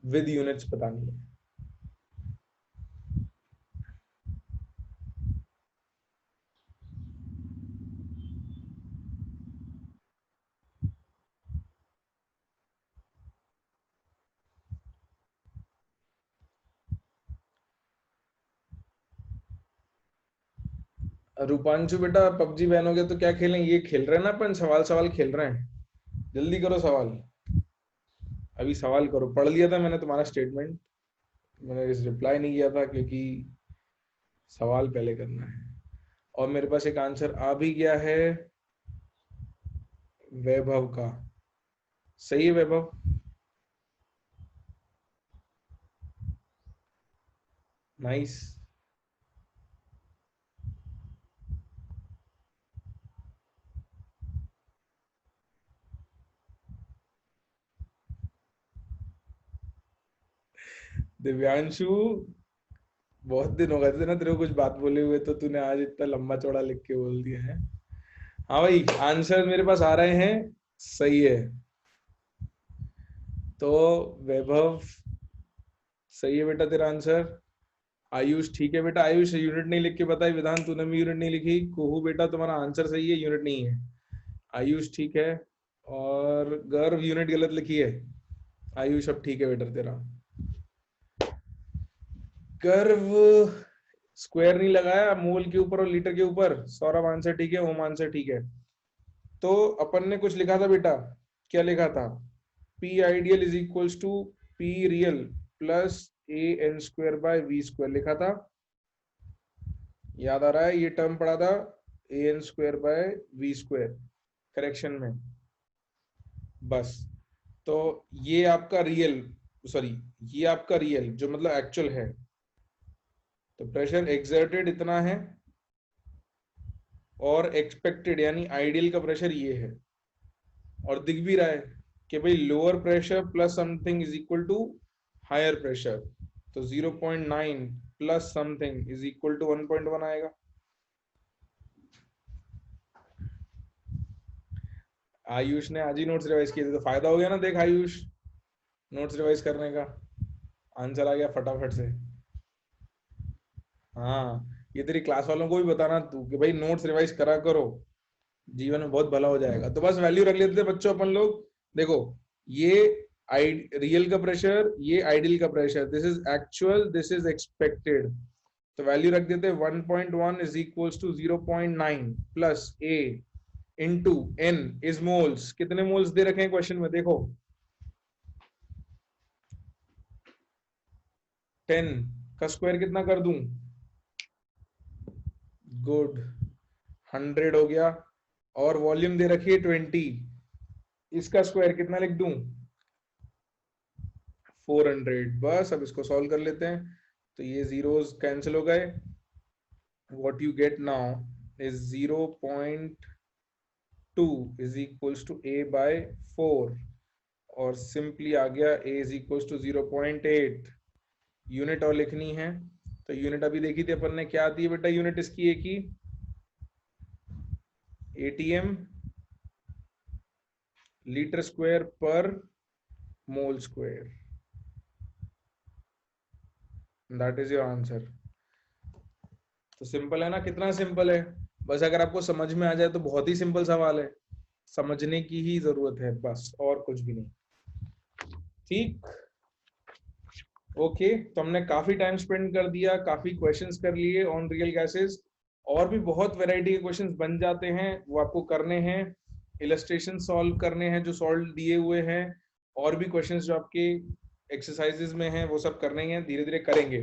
S1: विद यूनिट्स बतानी है। रूपांशु बेटा, पबजी बैन हो गया तो क्या खेलें, ये खेल रहे हैं ना अपन, सवाल सवाल खेल रहे हैं। जल्दी करो सवाल, अभी सवाल करो। पढ़ लिया था मैंने तुम्हारा स्टेटमेंट, मैंने इस रिप्लाई नहीं किया था क्योंकि सवाल पहले करना है। और मेरे पास एक आंसर आ भी गया है वैभव का। सही है वैभव? नाइस। दिव्यांशु, बहुत दिन हो गए थे ना तेरे को कुछ बात बोले हुए, तो तूने आज इतना लंबा चौड़ा लिख के बोल दिया है। हाँ भाई, आंसर मेरे पास आ रहे हैं, सही है। तो वैभव, सही है बेटा तेरा आंसर। आयुष ठीक है बेटा, आयुष यूनिट नहीं लिख के बताई, विधान तूने भी यूनिट नहीं लिखी। कोहू बेटा तुम्हारा आंसर सही है, यूनिट नहीं है। आयुष ठीक है। और गर्व यूनिट गलत लिखी है। आयुष अब ठीक है बेटा तेरा। गर्व स्क्वायर नहीं लगाया मोल के ऊपर और लीटर के ऊपर। सौरभ आंसर ठीक है, ओम आंसर ठीक है। तो अपन ने कुछ लिखा था बेटा, क्या लिखा था? P ideal is equals to P real plus a n square by V square लिखा था। याद आ रहा है? ये टर्म पढ़ा था, a n square by V square correction में। बस, तो ये आपका रियल, सॉरी, ये आपका रियल जो मतलब एक्चुअल है। तो प्रेशर एक्सर्टेड इतना है और एक्सपेक्टेड यानी आइडियल का प्रेशर ये है। और दिख भी रहा है कि भाई lower pressure plus something is equal to higher pressure. तो 0.9 plus something is equal to 1.1 आएगा। आयुष ने आज ही नोट्स रिवाइज किए थे, तो फायदा हो गया ना। देख आयुष, नोट्स रिवाइज करने का आंसर आ गया फटाफट से। हाँ, ये तेरी क्लास वालों को भी बताना तू कि भाई नोट्स रिवाइज करा करो, जीवन में बहुत भला हो जाएगा। तो बस वैल्यू रख लेते थे बच्चों अपन लोग। देखो, ये रियल का प्रेशर, ये आइडियल का pressure, this is actual, this is expected. तो वैल्यू रख देते 1.1 is equals to 0.9 plus a into n is moles. कितने मोल्स दे रखे हैं क्वेश्चन में? देखो 10 का स्क्वायर कितना कर दूं? गुड, 100 हो गया। और वॉल्यूम दे रखी है 20, इसका स्क्वायर कितना लिख दूं? 400। बस अब इसको सॉल्व कर लेते हैं। तो ये जीरोस कैंसिल हो गए। What you get now is 0.2 is equals to a by 4। और सिंपली आ गया a is equals to 0.8। Unit और लिखनी है, तो यूनिट अभी देखी थी अपन ने, क्या आती है बेटा यूनिट इसकी? एक ही ATM लीटर स्क्वायर पर mole square. That is your answer. तो सिंपल है ना? कितना सिंपल है। बस अगर आपको समझ में आ जाए तो बहुत ही सिंपल सवाल है, समझने की ही जरूरत है बस, और कुछ भी नहीं। ठीक, ओके। तो हमने काफी टाइम स्पेंड कर दिया, काफी क्वेश्चंस कर लिए ऑन रियल गैसेस। और भी बहुत वैरायटी के क्वेश्चंस बन जाते हैं, वो आपको करने हैं। इलस्ट्रेशन सॉल्व करने हैं जो सॉल्व दिए हुए हैं, और भी क्वेश्चंस जो आपके एक्सरसाइजेज में हैं वो सब करने हैं, धीरे धीरे करेंगे।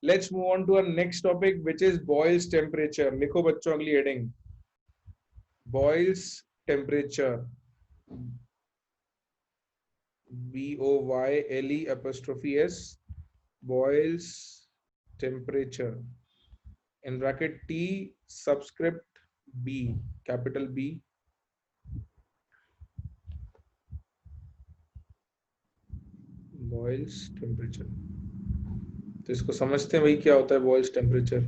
S1: Let's move on to our next topic which is Boyle's temperature. लिखो बच्चों अगली heading, Boyle's temperature, BOYLE'(S), Boyle's temperature, in bracket T subscript B, capital B, Boyle's temperature। तो इसको समझते हैं भाई क्या होता है Boyle's temperature।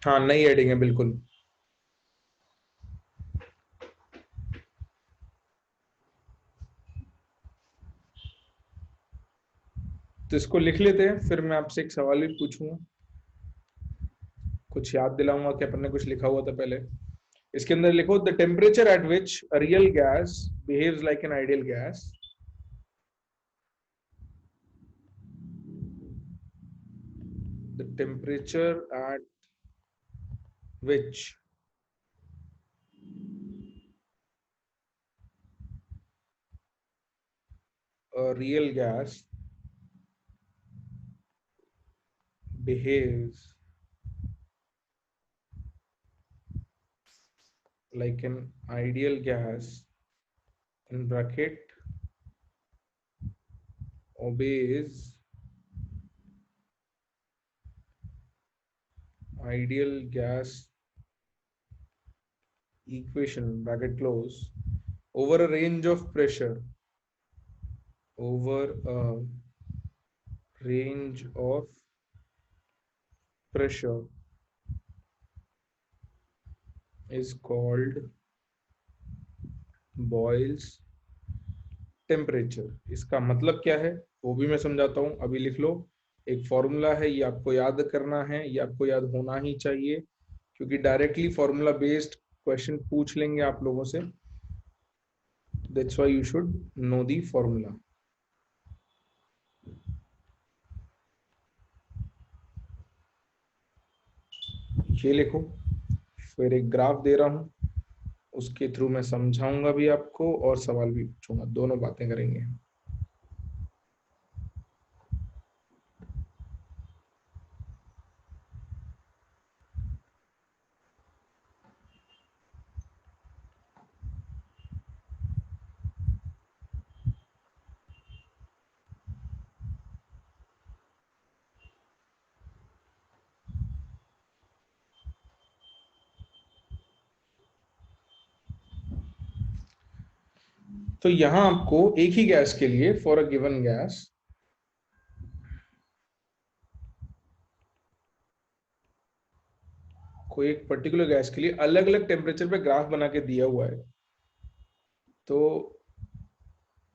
S1: हाँ, नई हेडिंग है बिल्कुल। तो इसको लिख लेते हैं, फिर मैं आपसे एक सवाल भी पूछूंगा, कुछ याद दिलाऊंगा कि अपन ने कुछ लिखा हुआ था पहले। इसके अंदर लिखो the temperature at which a real gas behaves like an ideal gas the temperature at which a real gas behaves like an ideal gas in bracket obeys ideal gas equation bracket close over a range of pressure over a range of pressure is called Boyle's temperature. इसका मतलब क्या है वो भी मैं समझाता हूं, अभी लिख लो। एक फॉर्मूला है, ये आपको याद करना है, ये आपको याद होना ही चाहिए, क्योंकि डायरेक्टली फॉर्मूला बेस्ड क्वेश्चन पूछ लेंगे आप लोगों से। That's why you should know the formula. ये लिखो, फिर एक ग्राफ दे रहा हूं, उसके थ्रू मैं समझाऊंगा भी आपको और सवाल भी पूछूंगा, दोनों बातें करेंगे। तो यहां आपको एक ही गैस के लिए, फॉर अ गिवन गैस, कोई एक पर्टिकुलर गैस के लिए अलग अलग टेम्परेचर पे ग्राफ बना के दिया हुआ है। तो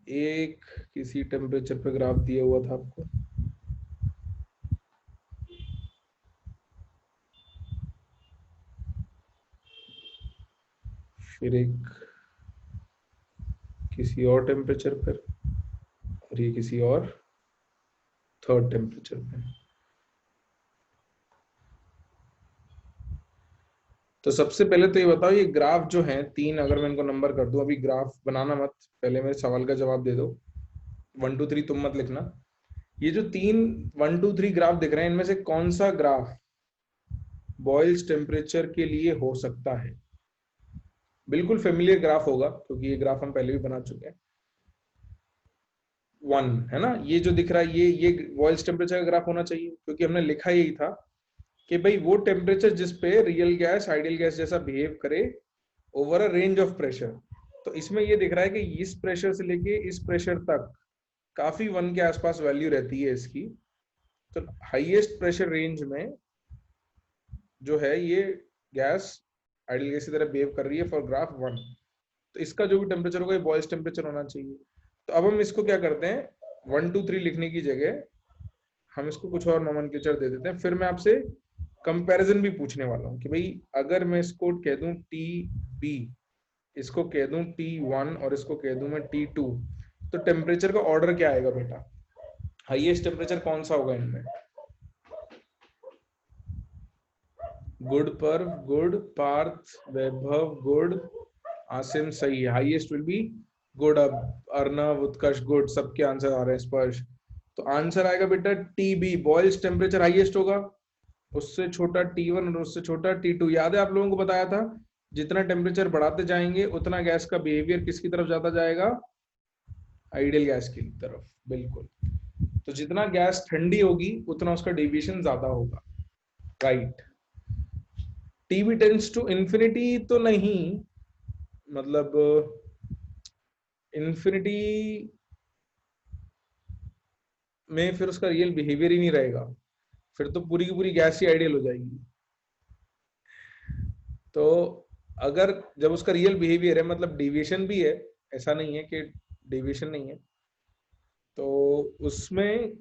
S1: एक किसी टेम्परेचर पे ग्राफ दिया हुआ था आपको, फिर एक किसी और टेम्परेचर पर, और ये किसी और थर्ड टेम्परेचर पे। तो सबसे पहले तो ये बताओ, ये ग्राफ जो है तीन, अगर मैं इनको नंबर कर दूं, अभी ग्राफ बनाना मत, पहले मेरे सवाल का जवाब दे दो। 1 2 3 तुम मत लिखना। ये जो तीन 1 2 3 ग्राफ दिख रहे हैं, इनमें से कौन सा ग्राफ बॉयल्स टेम्परेचर के लिए हो सकता है? बिल्कुल फेमिलियर ग्राफ होगा, क्योंकि ये ग्राफ हम पहले भी बना चुके हैं। 1 है ना, ये जो दिख रहा है ये बॉयल्स टेम्परेचर का ग्राफ होना चाहिए, क्योंकि हमने लिखा यही था कि भाई वो टेम्परेचर जिस पे रियल गैस आइडियल गैस जैसा बिहेव करे over a range of pressure. तो इसमें ये दिख रहा है कि इस प्रेशर से लेके इस प्रेशर तक काफी 1 के आसपास वैल्यू रहती है इसकी। तो हाईएस्ट प्रेशर रेंज में जो है ये गैस आइडियल गैस की तरह बिहेव कर रही है फॉर ग्राफ 1। तो इसका जो भी टेम्परेचर होगा ये बॉयल्स टेम्परेचर होना चाहिए। तो अब हम इसको क्या करते हैं, 1 2 3 लिखने की जगह हम इसको कुछ और नोमेनक्लेचर दे देते हैं। फिर मैं आपसे कंपैरिजन भी पूछने वाला हूँ कि भाई अगर मैं इसको कह दूं टी बी, इसको कह दूं T1 और इसको कह दूं मैं T2, तो टेम्परेचर का ऑर्डर क्या आएगा बेटा? हाईएस्ट टेम्परेचर कौन सा होगा इनमें? गुड पर्व, गुड, पार्थ, वैभव, गुड, आसिम सही है। Highest will be good. अब अर्नव, उत्कर्ष गुड, सबके आंसर आ रहे हैं स्पर्श। तो आंसर आएगा बेटा टीबी, बॉयल्स टेम्परेचर हाईएस्ट होगा, उससे छोटा T1 और उससे छोटा T2। याद है आप लोगों को बताया था, जितना टेम्परेचर बढ़ाते जाएंगे उतना गैस का बिहेवियर किसकी तरफ जाता जाएगा? आइडियल गैस की तरफ, बिल्कुल। तो जितना गैस ठंडी होगी उतना उसका डेविएशन ज्यादा होगा, right. TB tends to infinity तो नहीं, मतलब इंफिनिटी में फिर उसका रियल बिहेवियर ही नहीं रहेगा, फिर तो पूरी की पूरी गैस ही आइडियल हो जाएगी। तो अगर जब उसका रियल बिहेवियर है, मतलब डेविएशन भी है, ऐसा नहीं है कि डेविएशन नहीं है, तो उसमें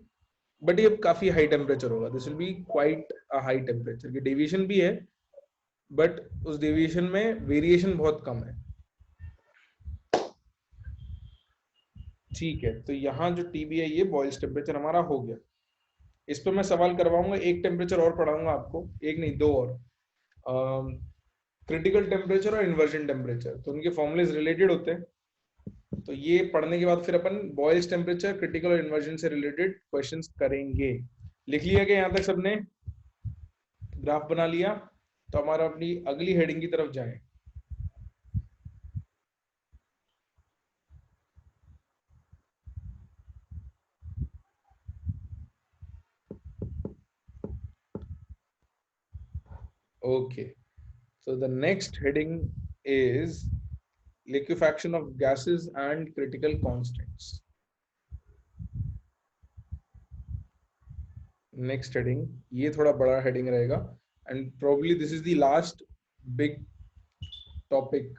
S1: बट ये काफी हाई टेम्परेचर होगा। This will be quite a high temperature, की डेविएशन भी है बट उस डेविएशन में वेरिएशन बहुत कम है। ठीक है, तो यहाँ जो टीबी है ये बॉयल्स टेम्परेचर हमारा हो गया। इस पे मैं सवाल करवाऊंगा, एक टेम्परेचर और पढ़ाऊंगा आपको, एक नहीं दो और, क्रिटिकल टेम्परेचर और इन्वर्जन टेम्परेचर, तो उनके फॉर्मूलेज रिलेटेड होते हैं। तो ये पढ़ने के बाद फिर अपन बॉयल्स टेम्परेचर, क्रिटिकल और इन्वर्जन से रिलेटेड क्वेश्चंस करेंगे। लिख लिया क्या यहाँ तक सबने? ग्राफ बना लिया? तो हमारा अपनी अगली हेडिंग की तरफ जाएं। Okay, so the next heading is liquefaction of gases and critical constants. Next heading, ये थोड़ा बड़ा heading रहेगा and probably this is the last big topic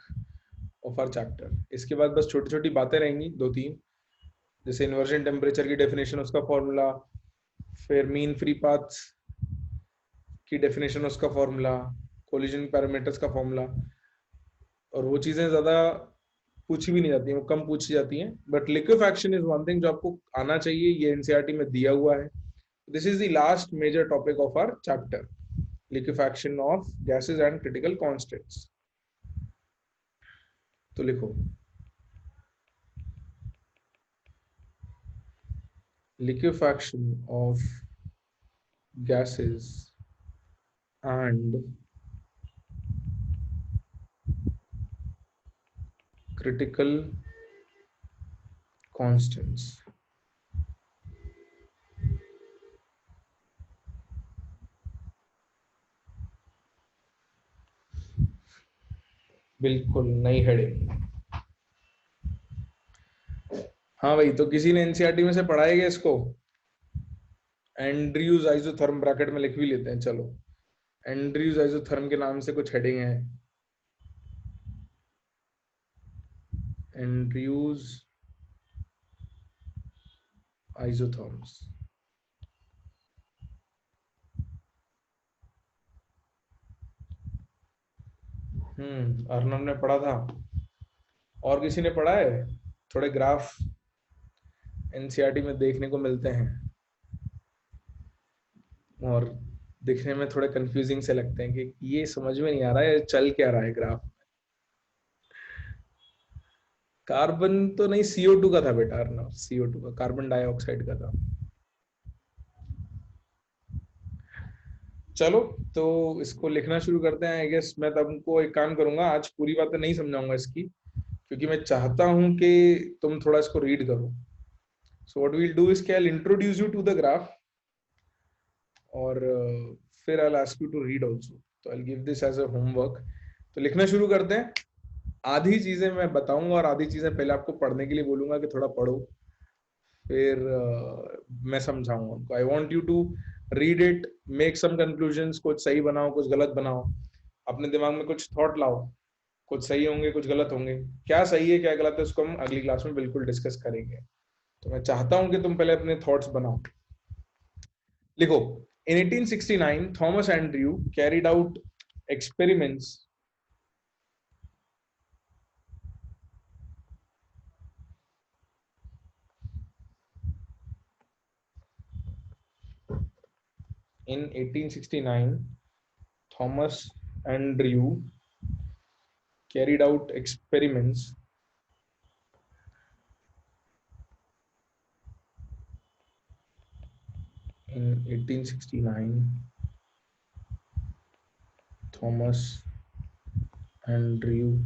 S1: of our chapter. इसके बाद बस छोटी छोटी बातें रहेंगी दो तीन, जैसे इन्वर्जन टेम्परेचर की डेफिनेशन, उसका फॉर्मूला, फिर मीन फ्री पाथ्स की डेफिनेशन, उसका फॉर्मूला, कोलिजन पैरामीटर्स का फॉर्मूला, और वो चीजें ज्यादा पूछी भी नहीं जाती हैं, वो कम पूछी जाती हैं, but liquefaction is one thing जो आपको आना चाहिए, ये एनसीईआरटी में दिया हुआ है। This is the last major topic of our chapter, liquefaction of gases and critical constants. तो लिखो, liquefaction of gases and critical constants। बिल्कुल नई हेडिंग। हाँ भाई, तो किसी ने एनसीईआरटी में से पढ़ाएगा इसको? एंड्रयूज आइसोथर्म ब्रैकेट में लिख भी लेते हैं, चलो एंड्रयूज आइसोथर्म के नाम से कुछ हेडिंग है, एंड्रयूज आइसोथर्म्स। अर्नब ने पढ़ा था, और किसी ने पढ़ा है? थोड़े ग्राफ एनसीईआरटी में देखने को मिलते हैं और दिखने में थोड़े कंफ्यूजिंग से लगते हैं कि ये समझ में नहीं आ रहा है चल क्या रहा है ग्राफ। कार्बन तो नहीं, CO2 का था बेटा अर्नब, CO2 का, कार्बन डाइऑक्साइड का था। चलो, तो इसको लिखना शुरू करते हैं। आई गेस मैं तुमको एक काम करूंगा, आज पूरी बातें नहीं समझाऊंगा इसकी, क्योंकि मैं चाहता हूं कि तुम थोड़ा इसको रीड करो। So what we'll do is कि I introduce you to the graph, और फिर I ask you to read also, तो I give this as a homework. तो लिखना शुरू करते हैं। आधी चीजें मैं बताऊंगा और आधी चीजें पहले आपको पढ़ने के लिए बोलूंगा कि थोड़ा पढ़ो, फिर मैं समझाऊंगा उनको। I want you to read it, make some conclusions, कुछ सही बनाओ कुछ गलत बनाओ, अपने दिमाग में कुछ थॉट लाओ, कुछ सही होंगे कुछ गलत होंगे, क्या सही है क्या गलत है उसको हम अगली क्लास में बिल्कुल डिस्कस करेंगे। तो मैं चाहता हूं कि तुम पहले अपने थॉट्स बनाओ। लिखो, in 1869 Thomas Andrew carried out experiments in 1869 Thomas Andrew carried out experiments in 1869 Thomas Andrew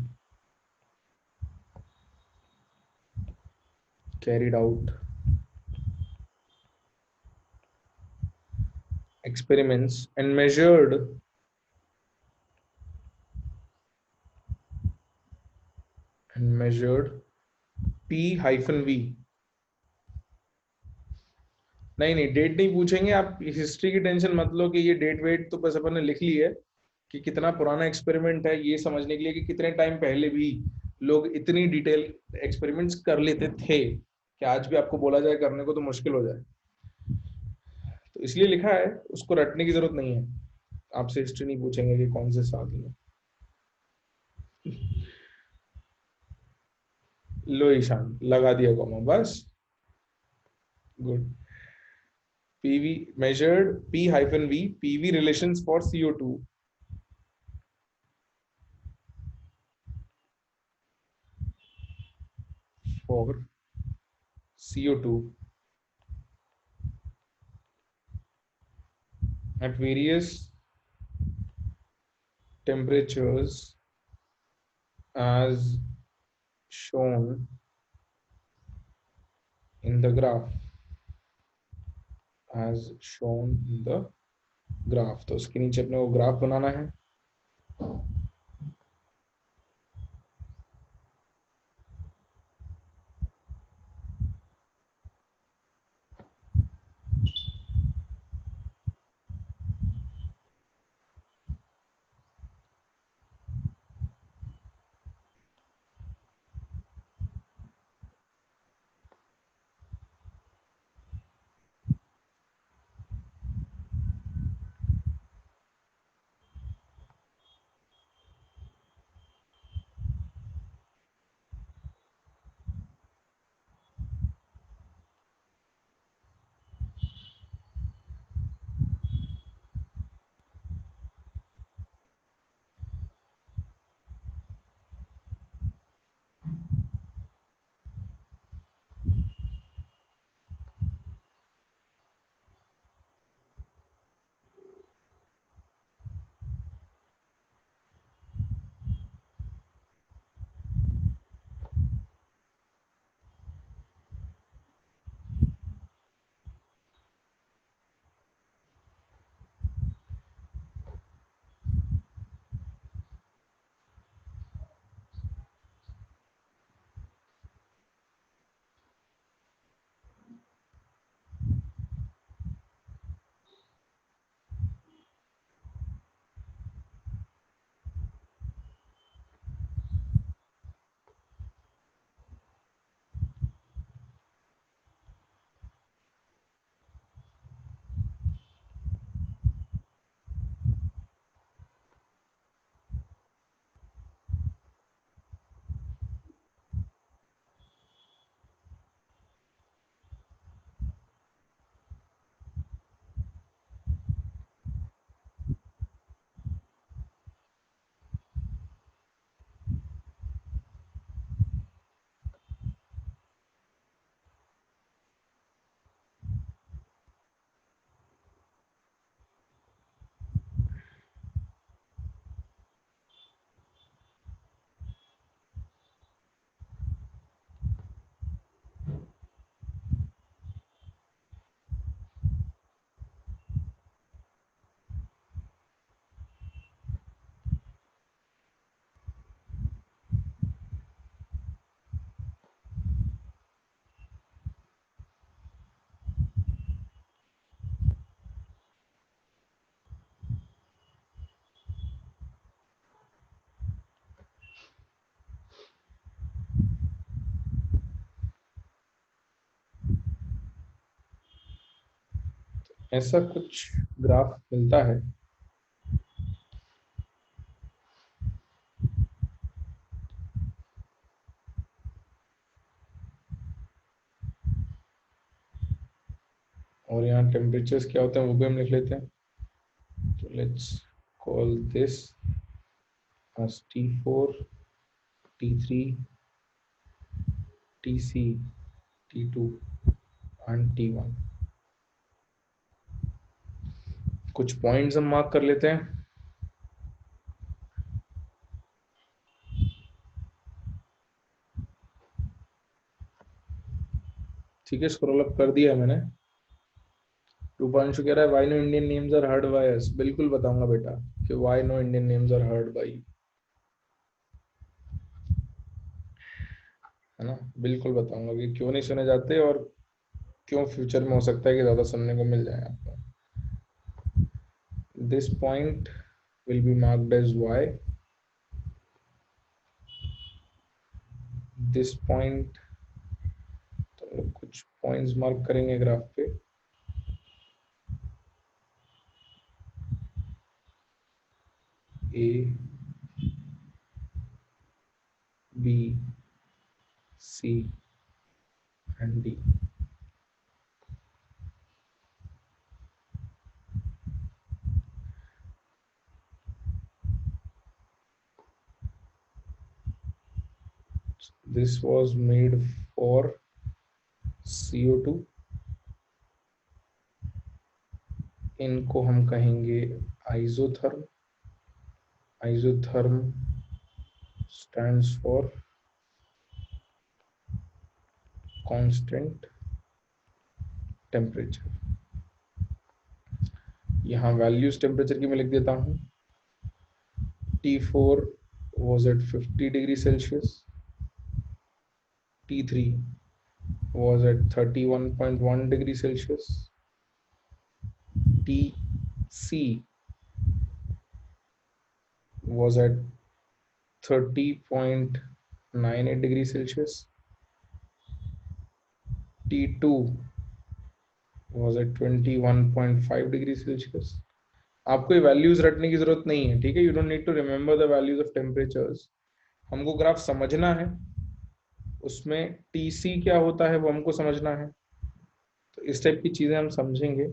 S1: carried out experiments and measured P-V। नहीं नहीं, डेट नहीं पूछेंगे, आप हिस्ट्री की टेंशन मत लो कि ये डेट वेट तो बस अपन ने लिख ली है कि कितना पुराना एक्सपेरिमेंट है, ये समझने के लिए कि कितने टाइम पहले भी लोग इतनी डिटेल एक्सपेरिमेंट्स कर लेते थे कि आज भी आपको बोला जाए करने को तो मुश्किल हो जाए। तो इसलिए लिखा है, उसको रटने की जरूरत नहीं है। आपसे हिस्ट्री नहीं पूछेंगे कि कौन से साल में। लो ईशान, लगा दिया कॉमा, बस good. PV measured P-V PV relations for CO2. For CO2 at various temperatures as shown in the graph, as shown in the graph. तो उसके नीचे अपने को ग्राफ बनाना है. ऐसा कुछ ग्राफ मिलता है. और यहाँ टेम्परेचर्स क्या होते हैं वो भी हम लिख लेते हैं. तो let's call this as T4, T3, TC, T2 and T1. कुछ पॉइंट्स हम मार्क कर लेते हैं. ठीक है, स्क्रॉल अप कर दिया है मैंने. रूपांशु कह रहा है why no Indian names are heard by us. बिल्कुल बताऊंगा बेटा कि why no Indian names are heard by, है ना. बिल्कुल बताऊंगा कि क्यों नहीं सुने जाते और क्यों फ्यूचर में हो सकता है कि ज्यादा सुनने को मिल जाए आपको. This point will be marked as Y. This point, तो कुछ पॉइंट्स मार्क करेंगे ग्राफ पे. A, B, C and D. This was made for CO2, इनको हम कहेंगे isotherm. Isotherm stands for constant temperature. यहाँ वैल्यूज टेम्परेचर की मैं लिख देता हूँ। T4 was at 50 degrees Celsius, T3 was at 31.1 degrees Celsius, TC was at 30.98 degrees Celsius, T2 was at 21.5 degrees Celsius। आपको ये वैल्यूज रटने की जरूरत नहीं है, ठीक है। You don't need to remember the values of temperatures. हमको ग्राफ समझना है, उसमें TC क्या होता है वो हमको समझना है। तो इस टाइप की चीजें हम समझेंगे।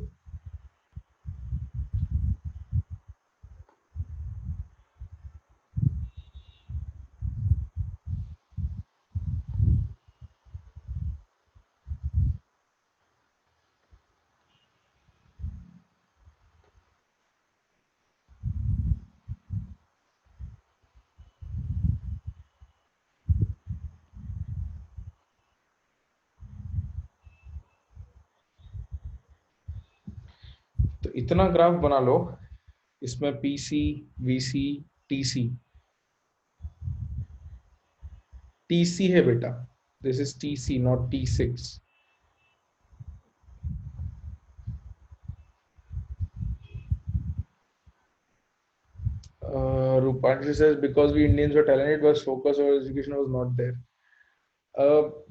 S1: तो इतना ग्राफ बना लो, इसमें PC, VC, TC। TC है बेटा, this is TC not T6। Rupanshi says because we Indians were talented, but focus और education was not there।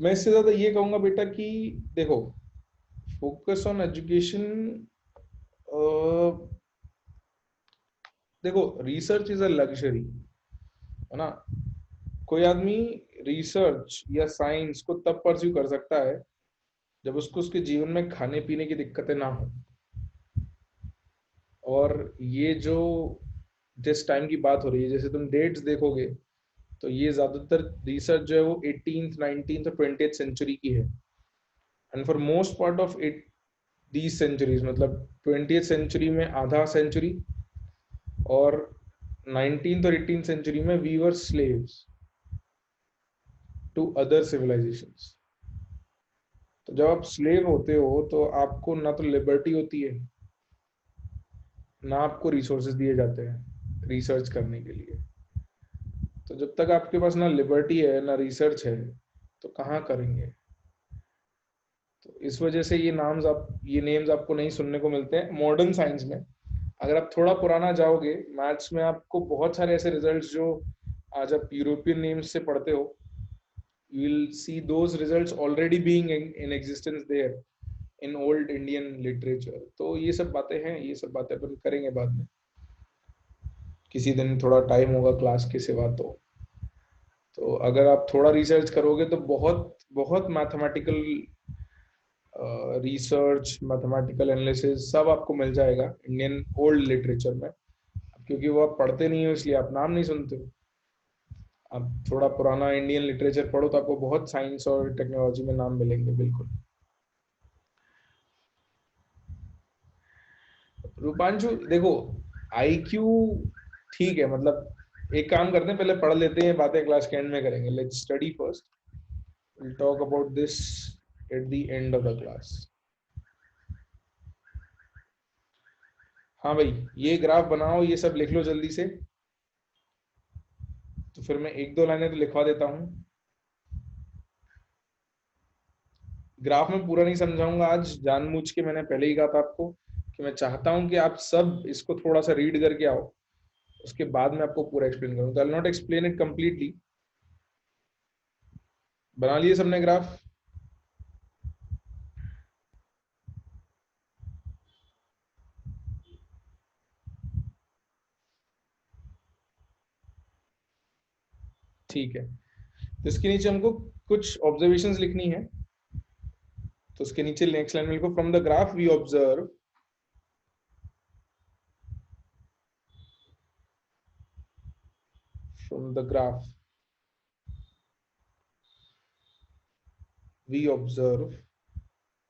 S1: मैं इससे ज्यादा ये कहूंगा बेटा कि देखो, फोकस ऑन एजुकेशन, देखो रिसर्च इज अ लग्जरी, है ना। कोई आदमी रिसर्च या साइंस को तब परस्यू कर सकता है जब उसको उसके जीवन में खाने पीने की दिक्कतें ना हो। और ये जो जिस टाइम की बात हो रही है, जैसे तुम डेट्स देखोगे तो ये ज्यादातर रिसर्च जो है वो 18th 19th और 20th सेंचुरी की है। And for most part of it these centuries, मतलब 20th सेंचुरी में आधा सेंचुरी और 19th और 18th सेंचुरी में we were slaves to other civilisations. तो जब आप स्लेव होते हो तो आपको ना तो लिबर्टी होती है, ना आपको रिसोर्सेज दिए जाते हैं रिसर्च करने के लिए। तो जब तक आपके पास ना लिबर्टी है ना रिसर्च है, तो कहाँ करेंगे। तो इस वजह से ये नेम्स आपको नहीं सुनने को मिलते हैं मॉडर्न साइंस में। अगर आप थोड़ा पुराना जाओगे मैथ्स में, आपको बहुत सारे ऐसे रिजल्ट्स जो आज आप यूरोपियन नेम्स से पढ़ते हो, you will see those results already being in existence there in old Indian literature। तो ये सब बातें हैं, ये सब बातें अपन करेंगे बाद में किसी दिन, थोड़ा टाइम होगा क्लास के सिवा। तो अगर आप थोड़ा रिसर्च करोगे तो बहुत बहुत मैथमेटिकल रिसर्च, मैथमेटिकल एनालिसिस सब आपको मिल जाएगा इंडियन ओल्ड लिटरेचर में। क्योंकि वो आप पढ़ते नहीं हो इसलिए आप नाम नहीं सुनते हो। आप थोड़ा पुराना इंडियन लिटरेचर पढ़ो तो आपको बहुत साइंस और टेक्नोलॉजी में नाम मिलेंगे, बिल्कुल। रूपांशु देखो, IQ ठीक है, मतलब एक काम करते हैं, पहले पढ़ लेते हैं, बातें क्लास के एंड में करेंगे। Let's study first, will talk about this at the end of the class. हाँ भाई, ये ग्राफ बनाओ, ये सब लिख लो जल्दी से। तो फिर मैं एक दो लाइनें तो लिखवा देता हूँ। ग्राफ में पूरा नहीं समझाऊंगा आज, जानबूझ के मैंने पहले ही कहा था आपको कि मैं चाहता हूं कि आप सब इसको थोड़ा सा रीड करके आओ, उसके बाद मैं आपको पूरा एक्सप्लेन करूंगा। I will not explain it completely. बना लिए सबने ग्राफ? ठीक है, तो इसके नीचे हमको कुछ ऑब्जर्वेशंस लिखनी है। तो उसके नीचे नेक्स्ट लाइन में लिखो, from the graph we observe from the graph we observe,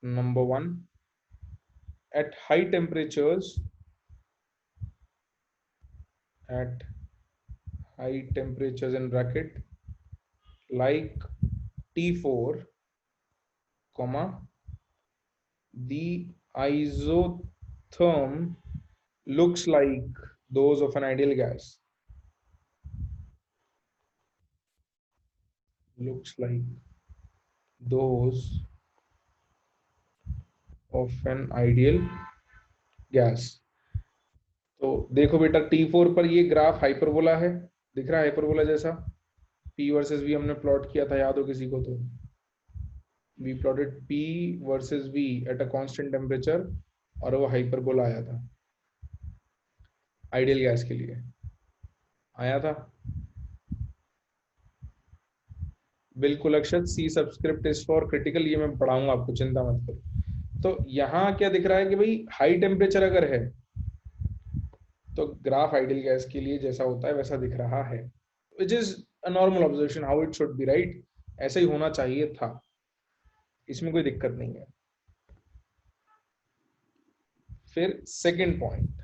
S1: number one, at high temperatures, in bracket, like T4, comma, the isotherm looks like those of an ideal gas. Looks like those of an ideal gas. तो देखो बेटा T4 पर ये graph hyperbola है, दिख रहा है hyperbola जैसा। P वर्सेस V हमने प्लॉट किया था, याद हो किसी को तो? We plotted P versus V at a constant temperature और वो हाइपरबोला आया था आइडियल गैस के लिए, आया था बिल्कुल अक्षत। सी सब्सक्रिप्ट इज फॉर क्रिटिकल, ये मैं पढ़ाऊंगा आपको, चिंता मत करो। तो यहाँ क्या दिख रहा है कि भाई हाई टेम्परेचर अगर है तो ग्राफ आइडियल गैस के लिए जैसा होता है वैसा दिख रहा है, which is a normal observation, how it should be, right? ऐसा ही होना चाहिए था, इसमें कोई दिक्कत नहीं है। फिर second point,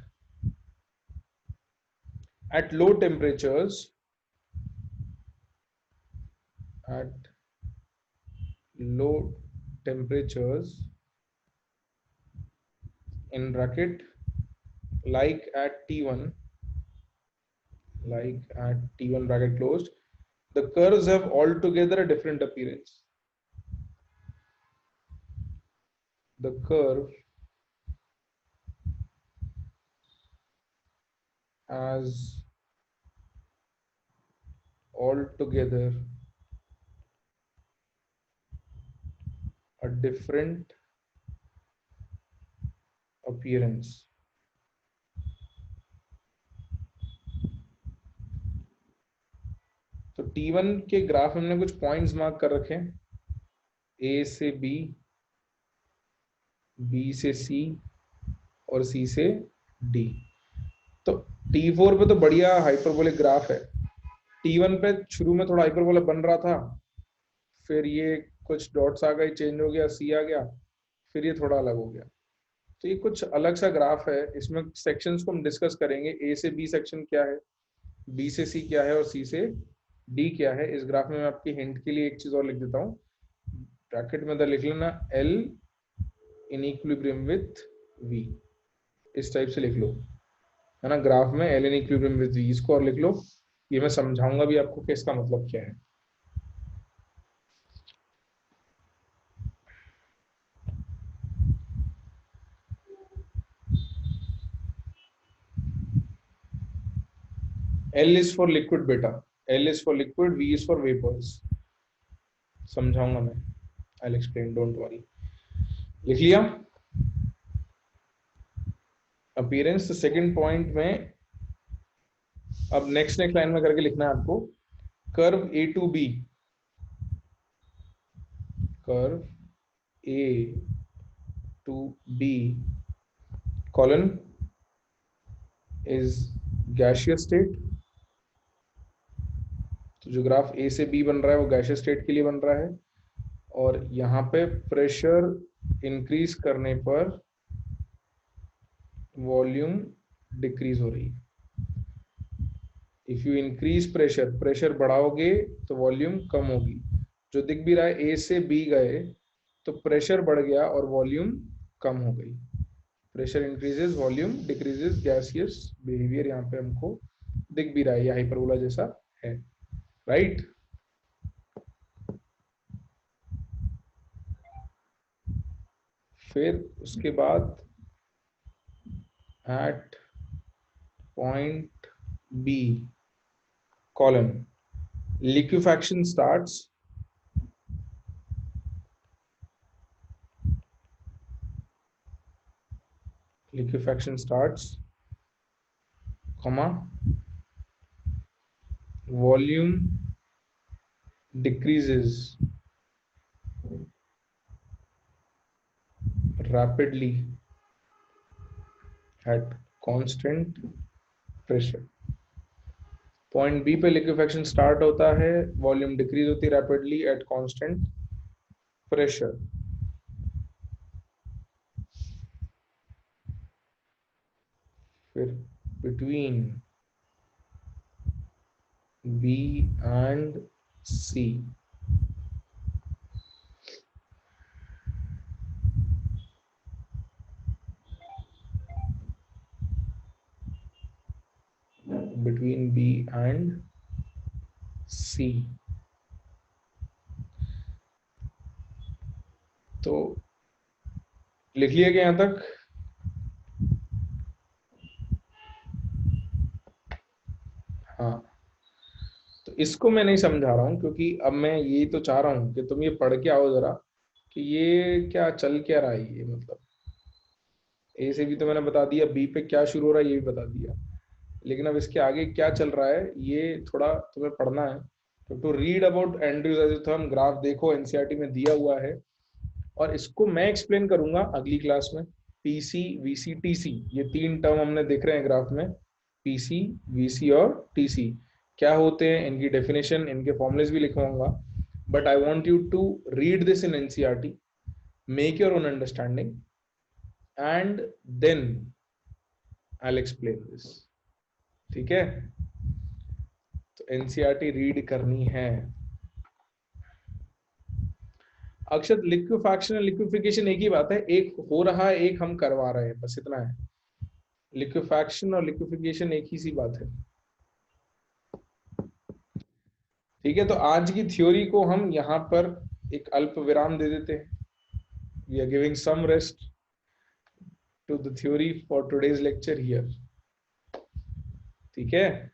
S1: at low temperatures, at low temperatures, in bracket, like at T1, bracket closed, the curves have altogether a different appearance. The curve has altogether a different appearance. तो T1 के ग्राफ में हमने कुछ points mark कर रखे हैं, A से B, B से C और C से D। तो T4 पे तो बढ़िया हाइपरबोलिक ग्राफ है, T1 पे शुरू में थोड़ा हाइपरबोला बन रहा था, फिर ये कुछ डॉट्स आ गए, चेंज हो गया, C आ गया, फिर ये थोड़ा अलग हो गया। तो ये कुछ अलग सा ग्राफ है, इसमें सेक्शंस को हम डिस्कस करेंगे, A से B सेक्शन क्या है, B से C क्या है और C से D क्या है। इस ग्राफ में मैं आपकी हिंट के लिए एक चीज और लिख देता हूँ, ब्रैकेट में लिख लेना L in equilibrium with V, इस टाइप से लिख लो, है ना, ग्राफ में L in equilibrium with V, इसको और लिख लो, ये मैं समझाऊंगा भी आपको कि इसका मतलब क्या है। L is for liquid बेटा, L is for liquid, V is for vapors, समझाऊंगा मैं, I'll explain, don't worry। लिख लिया अपीयरेंस। तो सेकंड पॉइंट में अब नेक्स्ट लाइन में करके लिखना है आपको, curve A to B, curve A to B colon is gaseous state। तो जो ग्राफ A से B बन रहा है वो गैशियस स्टेट के लिए बन रहा है, और यहाँ पे प्रेशर इंक्रीज करने पर वॉल्यूम डिक्रीज हो रही है। If you increase pressure, pressure बढ़ाओगे तो वॉल्यूम कम होगी। जो दिख भी रहा है A से B गए तो प्रेशर बढ़ गया और वॉल्यूम कम हो गई। Pressure increases, volume decreases, gaseous behaviour यहाँ पे हमको दिख भी रहा है, ये हाइपरबोला जैसा है, राइट? फिर उसके बाद at point B column liquefaction starts, comma, volume decreases rapidly at constant pressure। Point B पे लिक्विफेक्शन स्टार्ट होता है, वॉल्यूम डिक्रीज होती है रैपिडली एट कांस्टेंट प्रेशर, फिर between B and C, between B and C. तो लिख लिया क्या यहां तक? हाँ, तो इसको मैं नहीं समझा रहा हूं, क्योंकि अब मैं ये तो चाह रहा हूं कि तुम ये पढ़ के आओ जरा कि ये क्या चल क्या रहा है, ये मतलब ए से भी तो मैंने बता दिया, बी पे क्या शुरू हो रहा है ये भी बता दिया, लेकिन अब इसके आगे क्या चल रहा है ये थोड़ा तुम्हें पढ़ना है। तो to read about Andrews isotherm graph, देखो एनसीईआरटी में दिया हुआ है, और इसको मैं एक्सप्लेन करूंगा अगली क्लास में। पीसी, वीसी, टीसी, ये तीन टर्म हमने देख रहे हैं ग्राफ में, पीसी, वीसी और टीसी क्या होते हैं, इनकी डेफिनेशन, इनके फॉर्मुलेस भी लिखवाऊंगा। But I want you to read this in NCERT, make your own understanding, and then I will explain this. ठीक है, तो एनसीईआरटी रीड करनी है। अक्षत, लिक्विफैक्शन और लिक्विफिकेशन एक ही बात है, एक हो रहा है एक हम करवा रहे हैं, बस इतना है। लिक्विफैक्शन और लिक्विफिकेशन एक ही सी बात है। ठीक है, तो आज की थ्योरी को हम यहां पर एक अल्प विराम दे देते हैं। We are giving some rest to the theory for today's lecture here. ठीक है।